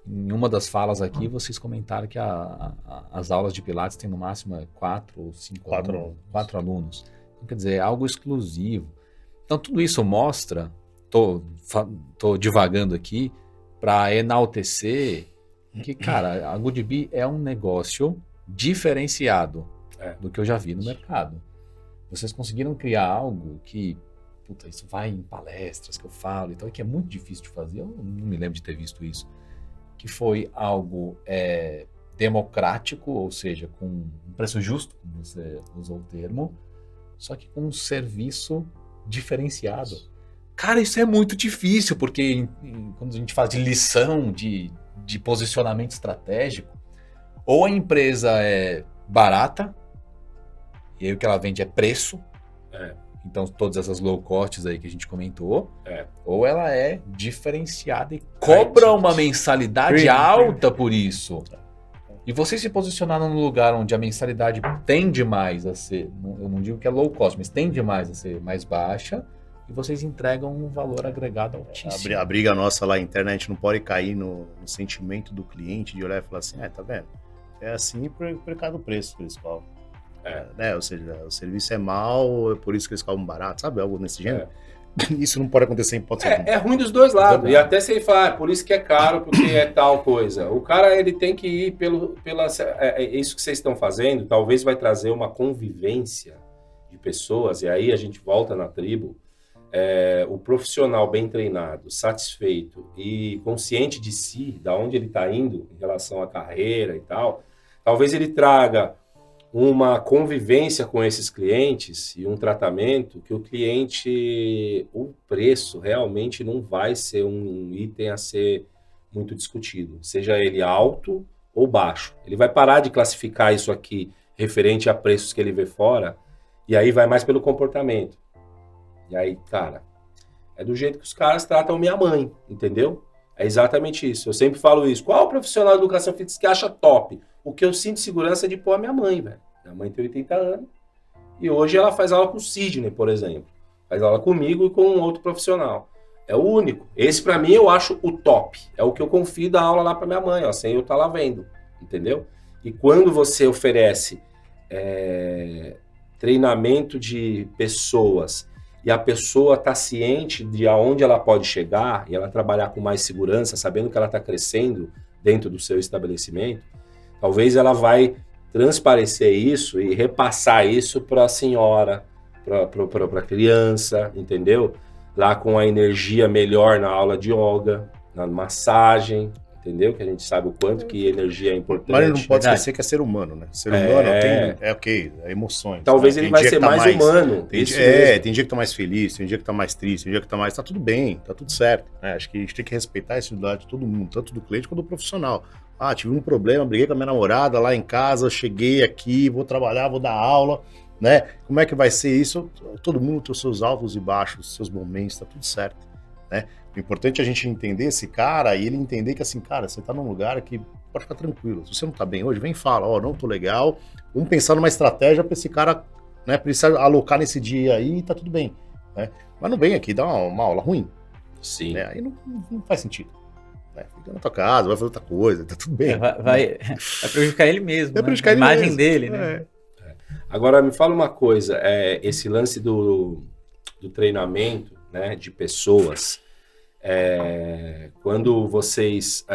Speaker 1: Em uma das falas aqui, vocês comentaram que as aulas de Pilates têm no máximo 4 ou 5 quatro alunos. Então, quer dizer, é algo exclusivo. Então, tudo isso mostra, tô divagando aqui, para enaltecer que, cara, a Goodbee é um negócio diferenciado do que eu já vi no mercado. Vocês conseguiram criar algo que, isso vai em palestras que eu falo e tal, que é muito difícil de fazer, eu não me lembro de ter visto isso, que foi algo democrático, ou seja, com um preço justo, como você usou o termo, só que com um serviço diferenciado. Cara, isso é muito difícil, porque quando a gente fala de lição, de posicionamento estratégico, ou a empresa é barata, e aí o que ela vende é preço, então todas essas low costs aí que a gente comentou, ou ela é diferenciada e cobra uma mensalidade alta por isso. E vocês se posicionaram num lugar onde a mensalidade tende mais a ser, eu não digo que é low cost, mas tende mais a ser mais baixa, e vocês entregam um valor agregado altíssimo.
Speaker 3: A briga nossa lá interna, a gente não pode cair no sentimento do cliente de olhar e falar assim, tá vendo? É assim por causa do preço que eles cobram. Né? Ou seja, o serviço é mau, é por isso que eles cobram barato, sabe? Algo nesse gênero. Isso não pode acontecer em hipótese alguma.
Speaker 2: É ruim dos dois lados. E até se ele falar, por isso que é caro, porque é tal coisa. O cara, ele tem que ir isso que vocês estão fazendo, talvez vai trazer uma convivência de pessoas, e aí a gente volta na tribo. O profissional bem treinado, satisfeito e consciente de si, da onde ele está indo em relação à carreira e tal, talvez ele traga uma convivência com esses clientes e um tratamento que o cliente, o preço realmente não vai ser um item a ser muito discutido, seja ele alto ou baixo. Ele vai parar de classificar isso aqui referente a preços que ele vê fora, e aí vai mais pelo comportamento. E aí, cara, é do jeito que os caras tratam minha mãe, entendeu? É exatamente isso. Eu sempre falo isso. Qual o profissional de educação fitness que acha top? O que eu sinto segurança é de pôr a minha mãe, velho. Minha mãe tem 80 anos. E hoje ela faz aula com o Sidney, por exemplo. Faz aula comigo e com um outro profissional. É o único. Esse, pra mim, eu acho o top. É o que eu confio da aula lá pra minha mãe, sem eu estar lá vendo. Entendeu? E quando você oferece treinamento de pessoas e a pessoa está ciente de aonde ela pode chegar e ela trabalhar com mais segurança, sabendo que ela está crescendo dentro do seu estabelecimento, talvez ela vai transparecer isso e repassar isso para a senhora, para a criança, entendeu? Lá com a energia melhor na aula de yoga, na massagem, entendeu? Que a gente sabe o quanto que energia é importante.
Speaker 3: Mas ele não pode esquecer que é ser humano, né? Ser humano tem emoções.
Speaker 2: Talvez ele vai ser mais humano.
Speaker 3: Tem dia que tá mais feliz, tem dia que tá mais triste, tem dia que tá mais... Tá tudo bem, tá tudo certo. Acho que a gente tem que respeitar esse lado de todo mundo, tanto do cliente quanto do profissional. Tive um problema, briguei com a minha namorada lá em casa, cheguei aqui, vou trabalhar, vou dar aula, né? Como é que vai ser isso? Todo mundo tem os seus altos e baixos, seus momentos, tá tudo certo. né? O importante é a gente entender esse cara e ele entender que assim, cara, você tá num lugar que pode ficar tranquilo. Se você não tá bem hoje, vem e fala, ó, não tô legal, vamos pensar numa estratégia para esse cara, né, precisa alocar nesse dia aí e tá tudo bem, né? Mas não vem aqui dar uma aula ruim.
Speaker 2: Sim.
Speaker 3: Né? Aí não faz sentido. Né? Fica na tua casa, vai fazer outra coisa, tá tudo bem.
Speaker 4: Vai prejudicar ele mesmo,
Speaker 3: Vai
Speaker 4: né?
Speaker 3: prejudicar
Speaker 4: A
Speaker 3: ele
Speaker 4: imagem
Speaker 3: mesmo.
Speaker 4: dele, né?
Speaker 2: Agora, me fala uma coisa, esse lance do treinamento, né, de pessoas, quando vocês,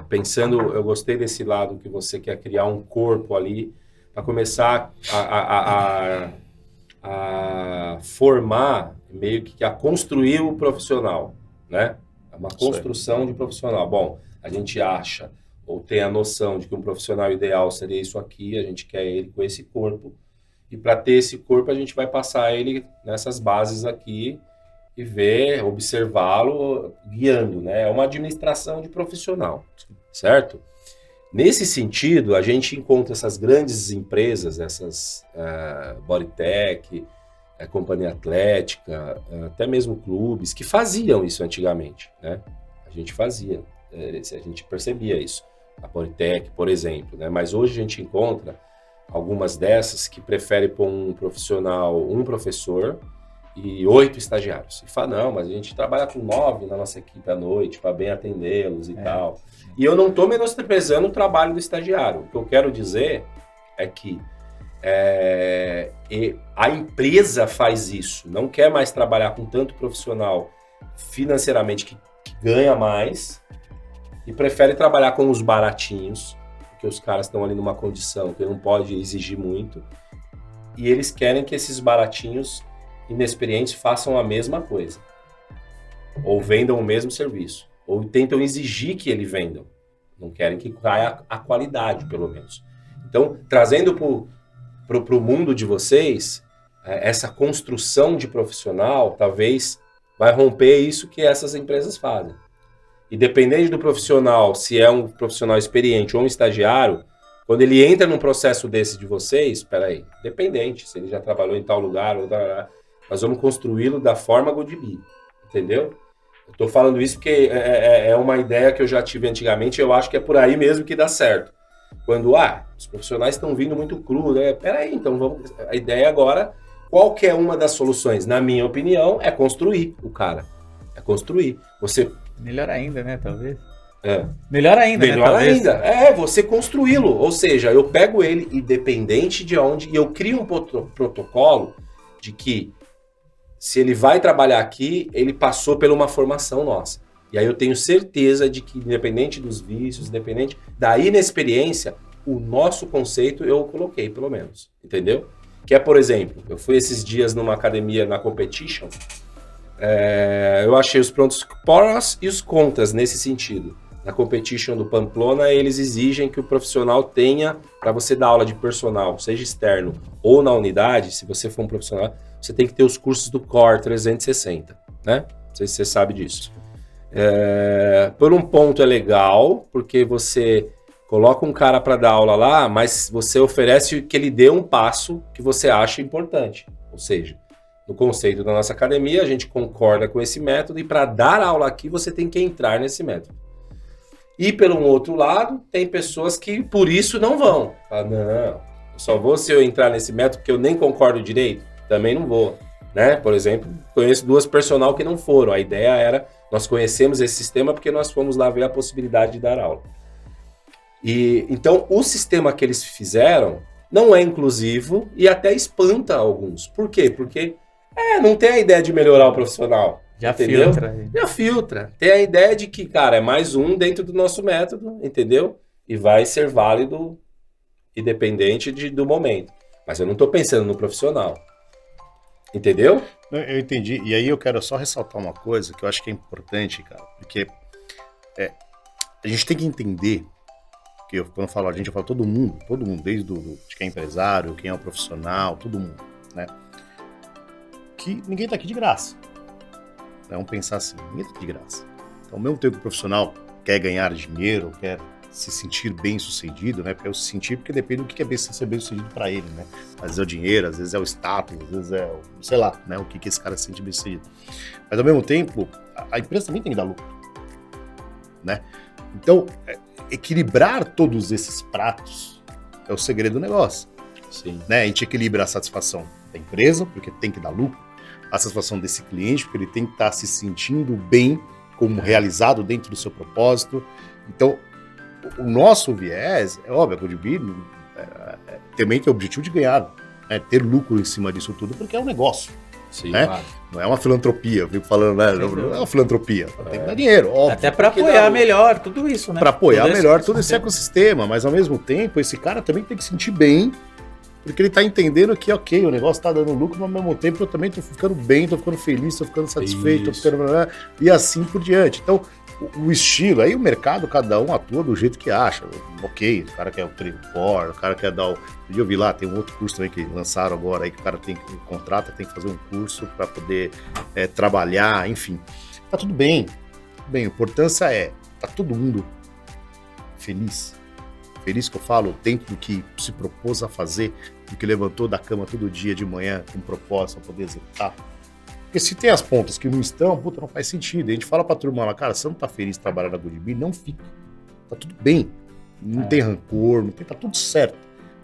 Speaker 2: pensando, eu gostei desse lado que você quer criar um corpo ali, para começar a formar, meio que a construir o profissional, né? Uma construção de profissional. Bom, a gente acha, ou tem a noção de que um profissional ideal seria isso aqui, a gente quer ele com esse corpo, e para ter esse corpo a gente vai passar ele nessas bases aqui e ver, observá-lo guiando, né? É uma administração de profissional, certo? Nesse sentido, a gente encontra essas grandes empresas, essas Bodytech, Companhia Atlética, até mesmo clubes, que faziam isso antigamente, né? A gente fazia, a gente percebia isso. A Bodytech, por exemplo, né? Mas hoje a gente encontra algumas dessas que preferem pôr um profissional, um professor e 8 estagiários. E fala, não, mas a gente trabalha com 9 na nossa equipe à noite, para bem atendê-los e tal. E eu não estou menosprezando o trabalho do estagiário. O que eu quero dizer é que a empresa faz isso, não quer mais trabalhar com tanto profissional financeiramente que ganha mais e prefere trabalhar com os baratinhos, porque os caras estão ali numa condição que não pode exigir muito, e eles querem que esses baratinhos inexperientes façam a mesma coisa, ou vendam o mesmo serviço, ou tentam exigir que ele vendam, não querem que caia a qualidade, pelo menos. Então, trazendo para o mundo de vocês, essa construção de profissional, talvez vai romper isso que essas empresas fazem. E dependendo do profissional, se é um profissional experiente ou um estagiário, quando ele entra num processo desse de vocês, peraí, dependente, se ele já trabalhou em tal lugar, nós vamos construí-lo da forma Goodbe, entendeu? Eu estou falando isso porque é uma ideia que eu já tive antigamente, eu acho que é por aí mesmo que dá certo. Quando, os profissionais estão vindo muito cru, né? Peraí, então a ideia agora, qualquer uma das soluções, na minha opinião, é construir o cara. É construir.
Speaker 4: Melhor ainda, né, talvez?
Speaker 2: Melhor
Speaker 4: ainda,
Speaker 2: você construí-lo. Ou seja, eu pego ele independente de onde, e eu crio um protocolo de que se ele vai trabalhar aqui, ele passou por uma formação nossa. E aí eu tenho certeza de que, independente dos vícios, independente da inexperiência, o nosso conceito eu coloquei, pelo menos. Entendeu? Que é, por exemplo, eu fui esses dias numa academia na Competition, eu achei os prontos prós e os contras nesse sentido. Na Competition do Pamplona, eles exigem que o profissional tenha, para você dar aula de personal, seja externo ou na unidade, se você for um profissional, você tem que ter os cursos do Core 360, né? Não sei se você sabe disso. Por um ponto é legal, porque você coloca um cara para dar aula lá, mas você oferece que ele dê um passo que você acha importante. Ou seja, no conceito da nossa academia, a gente concorda com esse método e para dar aula aqui você tem que entrar nesse método. E pelo outro lado, tem pessoas que por isso não vão. Fala, não, eu só vou se eu entrar nesse método porque eu nem concordo direito. Também não vou. Né? Por exemplo, conheço 2 personal que não foram. A ideia era, nós conhecemos esse sistema porque nós fomos lá ver a possibilidade de dar aula. E então, o sistema que eles fizeram não é inclusivo e até espanta alguns. Por quê? Porque não tem a ideia de melhorar o profissional.
Speaker 4: Já
Speaker 2: entendeu?
Speaker 4: filtra.
Speaker 2: Já filtra. Tem a ideia de que, cara, é mais um dentro do nosso método, entendeu? E vai ser válido independente do momento. Mas eu não estou pensando no profissional. Entendeu?
Speaker 3: Eu entendi. E aí eu quero só ressaltar uma coisa que eu acho que é importante, cara. Porque a gente tem que entender, que quando eu falo a gente, eu falo todo mundo, desde de quem é empresário, quem é um profissional, todo mundo, né? Que ninguém tá aqui de graça. Vamos pensar assim, ninguém tá aqui de graça. Então, ao mesmo tempo que o profissional quer ganhar dinheiro, quer se sentir bem sucedido, né? Porque eu sentir, porque depende do que é ser bem sucedido para ele, né? Às vezes é o dinheiro, às vezes é o status, às vezes é, sei lá, né? O que esse cara se sente bem sucedido. Mas ao mesmo tempo, a empresa também tem que dar lucro, né? Então, equilibrar todos esses pratos é o segredo do negócio.
Speaker 2: Sim.
Speaker 3: Né? A gente equilibra a satisfação da empresa, porque tem que dar lucro, a satisfação desse cliente, porque ele tem que estar se sentindo bem, como realizado dentro do seu propósito. Então, o nosso viés, é óbvio, a Goodbee também tem o objetivo de ganhar, né? Ter lucro em cima disso tudo, porque é um negócio.
Speaker 2: Sim,
Speaker 3: né?
Speaker 2: claro.
Speaker 3: Não é uma filantropia, eu fico falando, né? Não é uma filantropia, tem que dar dinheiro, óbvio.
Speaker 4: Até para apoiar melhor tudo isso, né?
Speaker 3: Para apoiar melhor todo esse ecossistema, mas ao mesmo tempo, esse cara também tem que se sentir bem, porque ele tá entendendo que, ok, o negócio tá dando lucro, mas ao mesmo tempo eu também tô ficando bem, tô ficando feliz, tô ficando satisfeito, tô ficando... e assim por diante. Então, o estilo, aí o mercado, cada um atua do jeito que acha. Ok, o cara quer o treino core, o cara quer dar o... Eu vi lá, tem um outro curso também que lançaram agora, aí que o cara tem que contrata, tem que fazer um curso para poder trabalhar, enfim. Tá tudo bem. A importância tá todo mundo feliz. Feliz que eu falo, dentro do que se propôs a fazer, do que levantou da cama todo dia de manhã com propósito para poder executar. Porque se tem as pontas que não estão, puta, não faz sentido. A gente fala pra turma lá, cara, você não tá feliz de trabalhar na Goodbee, não fica. Tá tudo bem. Não tem rancor, não tem, tá tudo certo.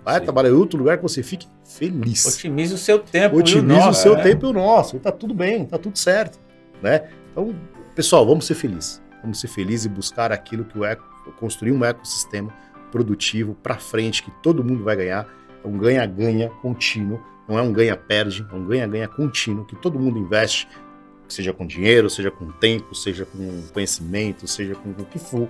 Speaker 3: Vai trabalhar em outro lugar que você fique feliz.
Speaker 4: Otimize o seu tempo.
Speaker 3: Otimize o seu tempo e o nosso. E tá tudo bem, tá tudo certo. Né? Então, pessoal, vamos ser felizes. Vamos ser felizes e buscar aquilo que construir um ecossistema produtivo para frente, que todo mundo vai ganhar. É um ganha-ganha contínuo. Não é um ganha-perde, é um ganha-ganha contínuo, que todo mundo investe, seja com dinheiro, seja com tempo, seja com conhecimento, seja com o que for,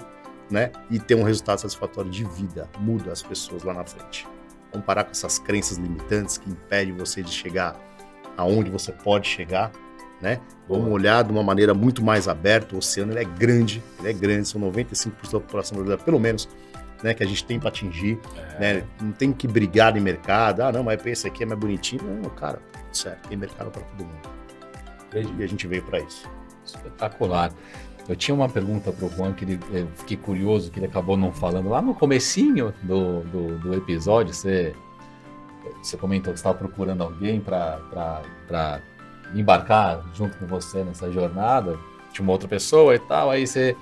Speaker 3: né? E ter um resultado satisfatório de vida, muda as pessoas lá na frente. Vamos parar com essas crenças limitantes que impedem você de chegar aonde você pode chegar, né? Vamos olhar de uma maneira muito mais aberta. O oceano ele é grande, são 95% da população brasileira, pelo menos, né, que a gente tem para atingir, né? Não tem que brigar em mercado, não, mas esse aqui é mais bonitinho. Não, cara, certo, tem mercado para todo mundo. E a gente veio para isso.
Speaker 1: Espetacular. Eu tinha uma pergunta para o Juan, que eu fiquei curioso, que ele acabou não falando. Lá no comecinho do episódio, você comentou que estava procurando alguém para embarcar junto com você nessa jornada. Tinha uma outra pessoa e tal, aí você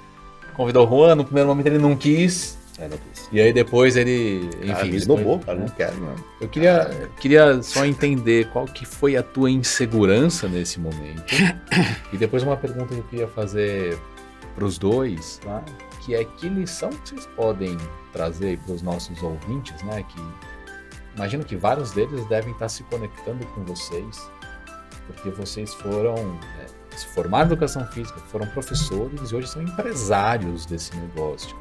Speaker 1: convidou o Juan, no primeiro momento ele não quis. E aí depois ele, enfim...
Speaker 3: Ele esnobou, cara, não quero, não.
Speaker 1: Eu queria só entender qual que foi a tua insegurança nesse momento. E depois uma pergunta que eu queria fazer para os dois, tá? Que é que lição que vocês podem trazer para os nossos ouvintes, né? Que imagino que vários deles devem estar se conectando com vocês, porque vocês se formaram em educação física, foram professores e hoje são empresários desse negócio.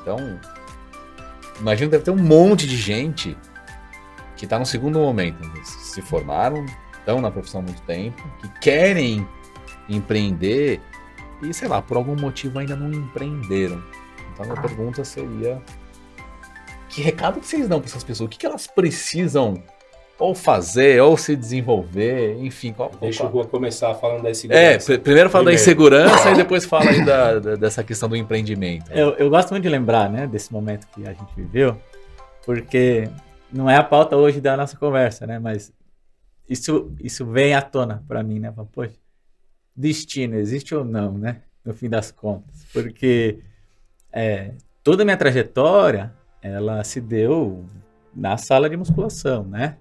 Speaker 1: Então, imagino que deve ter um monte de gente que está no segundo momento, se formaram, estão na profissão há muito tempo, que querem empreender e, sei lá, por algum motivo ainda não empreenderam. Então, a minha pergunta seria, que recado que vocês dão para essas pessoas? O que elas precisam ou fazer, ou se desenvolver, enfim.
Speaker 2: Deixa o Juan começar falando da insegurança.
Speaker 1: Primeiro fala da insegurança e depois fala aí dessa questão do empreendimento.
Speaker 4: Eu gosto muito de lembrar, né, desse momento que a gente viveu, porque não é a pauta hoje da nossa conversa, né, mas isso vem à tona para mim, né, poxa, destino existe ou não, né, no fim das contas, porque toda a minha trajetória, ela se deu na sala de musculação, né?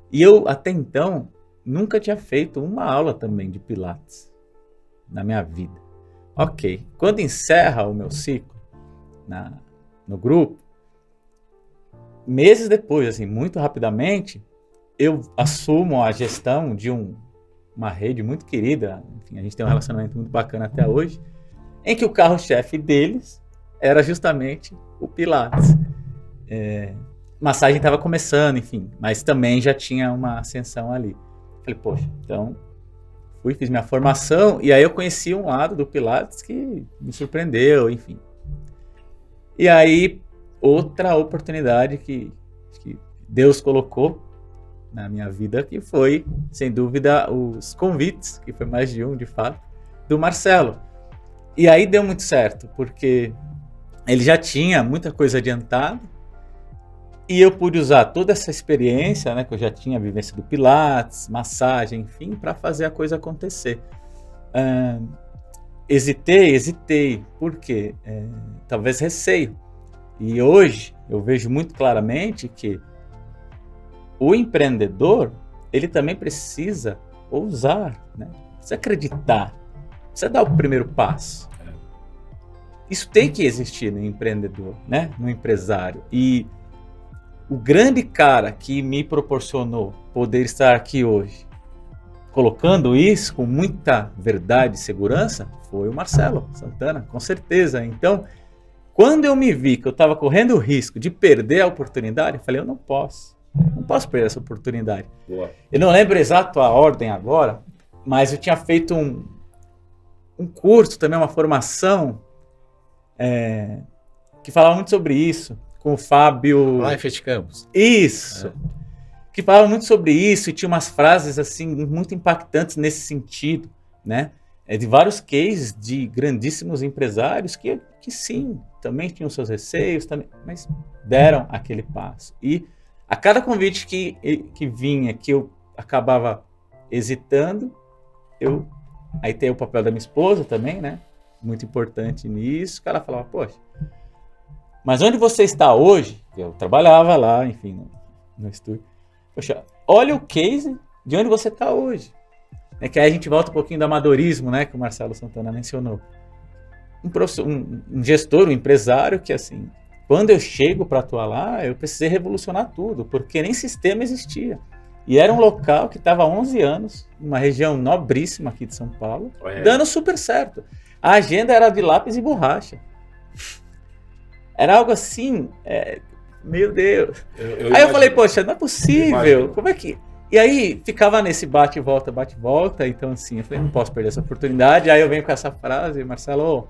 Speaker 4: E eu, até então, nunca tinha feito uma aula também de Pilates na minha vida. Ok, quando encerra o meu ciclo no grupo, meses depois, assim, muito rapidamente, eu assumo a gestão de uma rede muito querida, enfim, a gente tem um relacionamento muito bacana até hoje, em que o carro-chefe deles era justamente o Pilates. Massagem estava começando, enfim, mas também já tinha uma ascensão ali. Falei, poxa, então fiz minha formação e aí eu conheci um lado do Pilates que me surpreendeu, enfim. E aí, outra oportunidade que Deus colocou na minha vida, que foi, sem dúvida, os convites, que foi mais de um, de fato, do Marcelo. E aí deu muito certo, porque ele já tinha muita coisa adiantada e eu pude usar toda essa experiência, né, que eu já tinha, a vivência do Pilates, massagem, enfim, para fazer a coisa acontecer. Hesitei, por quê? Talvez receio. E hoje eu vejo muito claramente que o empreendedor, ele também precisa ousar, né? Precisa acreditar, precisa dar o primeiro passo. Isso tem que existir no empreendedor, né? No empresário. E o grande cara que me proporcionou poder estar aqui hoje, colocando isso com muita verdade e segurança, foi o Marcelo Santana, com certeza. Então, quando eu me vi que eu estava correndo o risco de perder a oportunidade, eu falei, eu não posso perder essa oportunidade.
Speaker 2: Boa.
Speaker 4: Eu não lembro exato a ordem agora, mas eu tinha feito um curso, também uma formação, que falava muito sobre isso, com o Fábio...
Speaker 1: Life at Campus.
Speaker 4: Isso! Que falava muito sobre isso e tinha umas frases assim muito impactantes nesse sentido, né? De vários cases de grandíssimos empresários que sim, também tinham seus receios, também, mas deram aquele passo. E a cada convite que vinha, que eu acabava hesitando, aí tem o papel da minha esposa também, né? Muito importante nisso, que ela falava, poxa, mas onde você está hoje? Eu trabalhava lá, enfim, no estúdio. Poxa, olha o case de onde você está hoje. É que aí a gente volta um pouquinho do amadorismo, né, que o Marcelo Santana mencionou. Um gestor, um empresário que, assim, quando eu chego para atuar lá, eu precisei revolucionar tudo, porque nem sistema existia. E era um local que estava há 11 anos, uma região nobríssima aqui de São Paulo, dando super certo. A agenda era de lápis e borracha. Era algo assim, meu Deus. Aí eu falei, poxa, não é possível, como é que... E aí ficava nesse bate e volta, então assim, eu falei, não posso perder essa oportunidade. Aí eu venho com essa frase, Marcelo,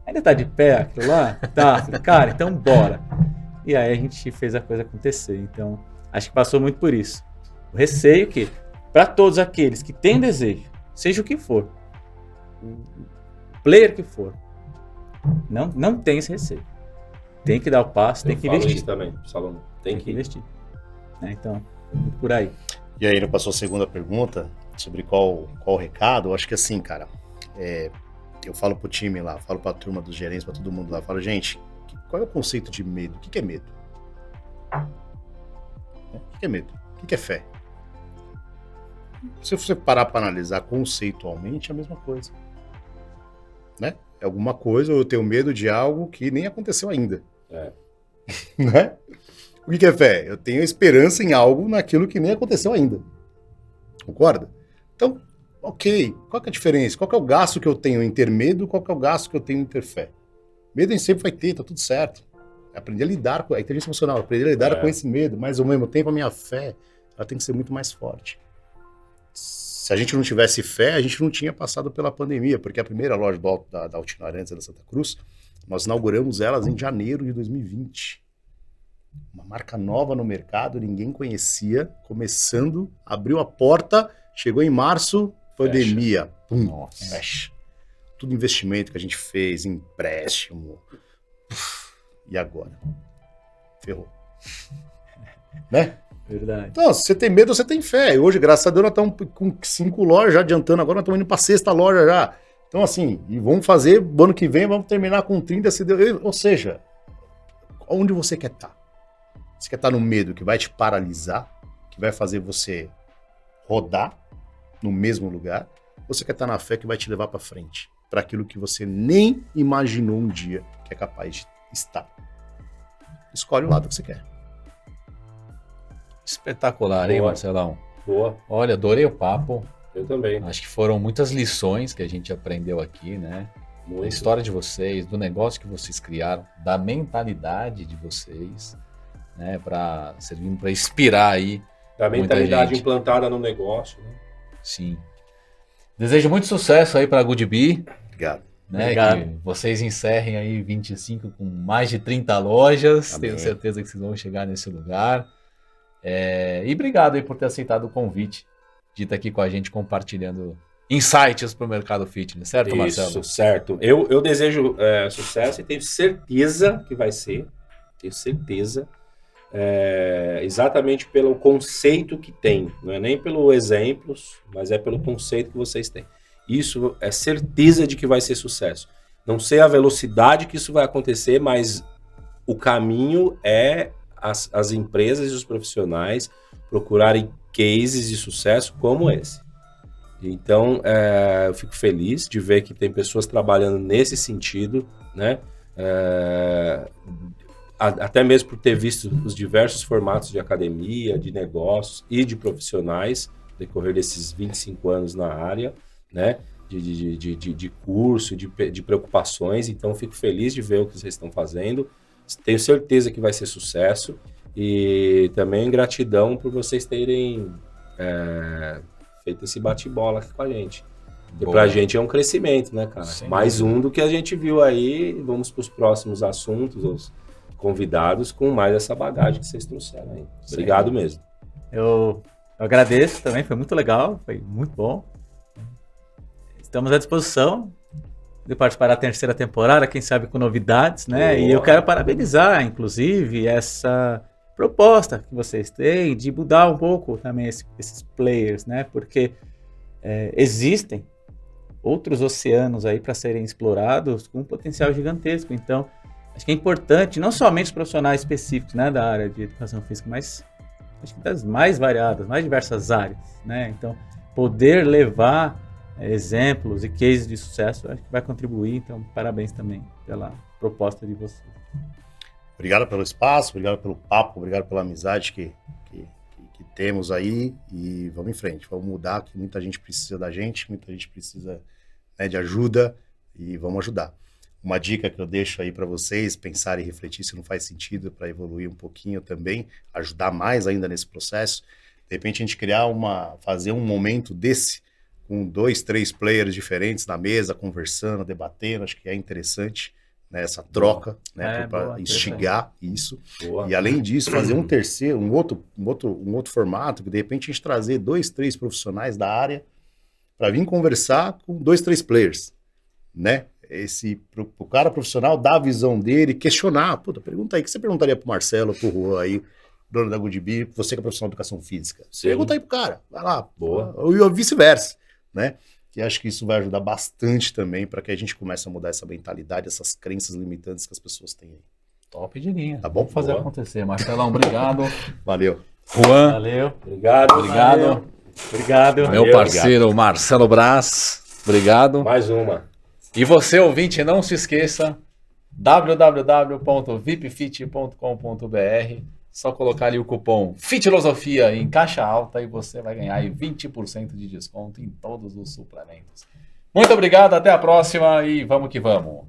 Speaker 4: ainda tá de pé aquilo lá? Tá, falei, cara, então bora. E aí a gente fez a coisa acontecer, então acho que passou muito por isso. O receio que, para todos aqueles que têm desejo, seja o que for, o player que for, não tem esse receio. Tem que dar o passo, tem que investir.
Speaker 2: Isso também, Salomão. Tem que
Speaker 4: investir. Então, muito por aí.
Speaker 3: E aí, passou a segunda pergunta sobre qual o recado. Eu acho que assim, cara, eu falo pro time lá, falo pra turma dos gerentes, pra todo mundo lá, falo, gente, qual é o conceito de medo? O que é medo? O que é medo? O que é fé? Se você parar para analisar conceitualmente, é a mesma coisa. Né? É alguma coisa, ou eu tenho medo de algo que nem aconteceu ainda. Né? O que é fé? Eu tenho esperança em algo naquilo que nem aconteceu ainda. Concorda? Então, ok, qual que é a diferença? Qual que é o gasto que eu tenho em ter medo? Qual que é o gasto que eu tenho em ter fé? Medo a gente sempre vai ter, tá tudo certo. Aprender a lidar com a inteligência emocional, aprender a lidar com esse medo, mas ao mesmo tempo a minha fé, ela tem que ser muito mais forte. Se a gente não tivesse fé, a gente não tinha passado pela pandemia, porque a primeira loja da Altino Arantes, da Santa Cruz, nós inauguramos elas em janeiro de 2020. Uma marca nova no mercado, ninguém conhecia, começando, abriu a porta, chegou em março, pandemia. Pum, fecha. Tudo investimento que a gente fez, empréstimo. E agora? Ferrou. Né?
Speaker 4: Verdade.
Speaker 3: Então, se você tem medo, você tem fé. Hoje, graças a Deus, nós estamos com 5 lojas já adiantando. Agora nós estamos indo para a 6ª loja já. Então, assim, e vamos fazer, ano que vem, vamos terminar com 30, se deu. Ou seja, onde você quer estar? Você quer estar no medo que vai te paralisar, que vai fazer você rodar no mesmo lugar? Ou você quer estar na fé que vai te levar para frente? Para aquilo que você nem imaginou um dia que é capaz de estar. Escolhe o lado que você quer.
Speaker 1: Espetacular, hein, Marcelão?
Speaker 2: Boa.
Speaker 1: Olha, adorei o papo.
Speaker 2: Eu também.
Speaker 1: Acho que foram muitas lições que a gente aprendeu aqui, né?
Speaker 2: Muito.
Speaker 1: Da história de vocês, do negócio que vocês criaram, da mentalidade de vocês, né? Servindo para inspirar aí.
Speaker 2: Da mentalidade implantada no negócio, né?
Speaker 1: Sim. Desejo muito sucesso aí para a Good Bee.
Speaker 3: Obrigado.
Speaker 1: Né,
Speaker 4: Obrigado.
Speaker 1: que vocês encerrem aí 25 com mais de 30 lojas.
Speaker 3: Amém.
Speaker 1: Tenho certeza que vocês vão chegar nesse lugar. E obrigado aí por ter aceitado o convite de estar aqui com a gente compartilhando insights para o mercado fitness, certo, Marcelo?
Speaker 2: Isso, certo. Eu desejo sucesso e tenho certeza que vai ser. Tenho certeza. Exatamente pelo conceito que tem. Não é nem pelo exemplos, mas é pelo conceito que vocês têm. Isso é certeza de que vai ser sucesso. Não sei a velocidade que isso vai acontecer, mas o caminho é as empresas e os profissionais procurarem cases de sucesso como esse. Então, eu fico feliz de ver que tem pessoas trabalhando nesse sentido, né? Até mesmo por ter visto os diversos formatos de academia, de negócios e de profissionais no decorrer desses 25 anos na área, né? De curso, de preocupações. Então, fico feliz de ver o que vocês estão fazendo. Tenho certeza que vai ser sucesso. E também gratidão por vocês terem feito esse bate-bola aqui com a gente. Porque pra gente é um crescimento, né, cara? Sim, mais um do que a gente viu aí. Vamos para os próximos assuntos, os convidados, com mais essa bagagem que vocês trouxeram aí. Obrigado mesmo.
Speaker 4: Eu agradeço também, foi muito legal, foi muito bom. Estamos à disposição de participar da terceira temporada, quem sabe com novidades, né? Boa. E eu quero parabenizar, inclusive, essa proposta que vocês têm de mudar um pouco também esses players, né? Porque existem outros oceanos aí para serem explorados com um potencial gigantesco. Então, acho que é importante, não somente os profissionais específicos, né, da área de educação física, mas acho que das mais variadas, mais diversas áreas, né? Então, poder levar exemplos e cases de sucesso, acho que vai contribuir. Então, parabéns também pela proposta de vocês.
Speaker 3: Obrigado pelo espaço, obrigado pelo papo, obrigado pela amizade que temos aí, e vamos em frente, vamos mudar, que muita gente precisa da gente, muita gente precisa, né, de ajuda, e vamos ajudar. Uma dica que eu deixo aí para vocês, pensar e refletir se não faz sentido, para evoluir um pouquinho também, ajudar mais ainda nesse processo, de repente a gente fazer um momento desse, com 2, 3 players diferentes na mesa, conversando, debatendo, acho que é interessante, né, essa troca, né, para instigar isso. Boa. E além disso, fazer um outro formato, que de repente a gente trazer 2, 3 profissionais da área para vir conversar com 2, 3 players, né? Pro cara profissional dar a visão dele, questionar. Puta, pergunta aí, o que você perguntaria pro Marcelo, pro Juan aí, dono da Goodbee, você que é profissional de educação física? Sim. Pergunta aí pro cara, vai lá.
Speaker 2: Boa.
Speaker 3: Ou vice-versa, né? E acho que isso vai ajudar bastante também para que a gente comece a mudar essa mentalidade, essas crenças limitantes que as pessoas têm aí.
Speaker 1: Top de linha.
Speaker 3: Tá bom?
Speaker 1: Vamos fazer acontecer. Marcelão, obrigado.
Speaker 3: Valeu.
Speaker 1: Juan.
Speaker 4: Valeu.
Speaker 2: Obrigado.
Speaker 4: Obrigado.
Speaker 1: Meu parceiro Marcelo Braz. Obrigado.
Speaker 2: Mais uma.
Speaker 1: E você, ouvinte, não se esqueça, www.vipfit.com.br. Só colocar ali o cupom FITILOSOFIA em caixa alta e você vai ganhar aí 20% de desconto em todos os suplementos. Muito obrigado, até a próxima e vamos que vamos.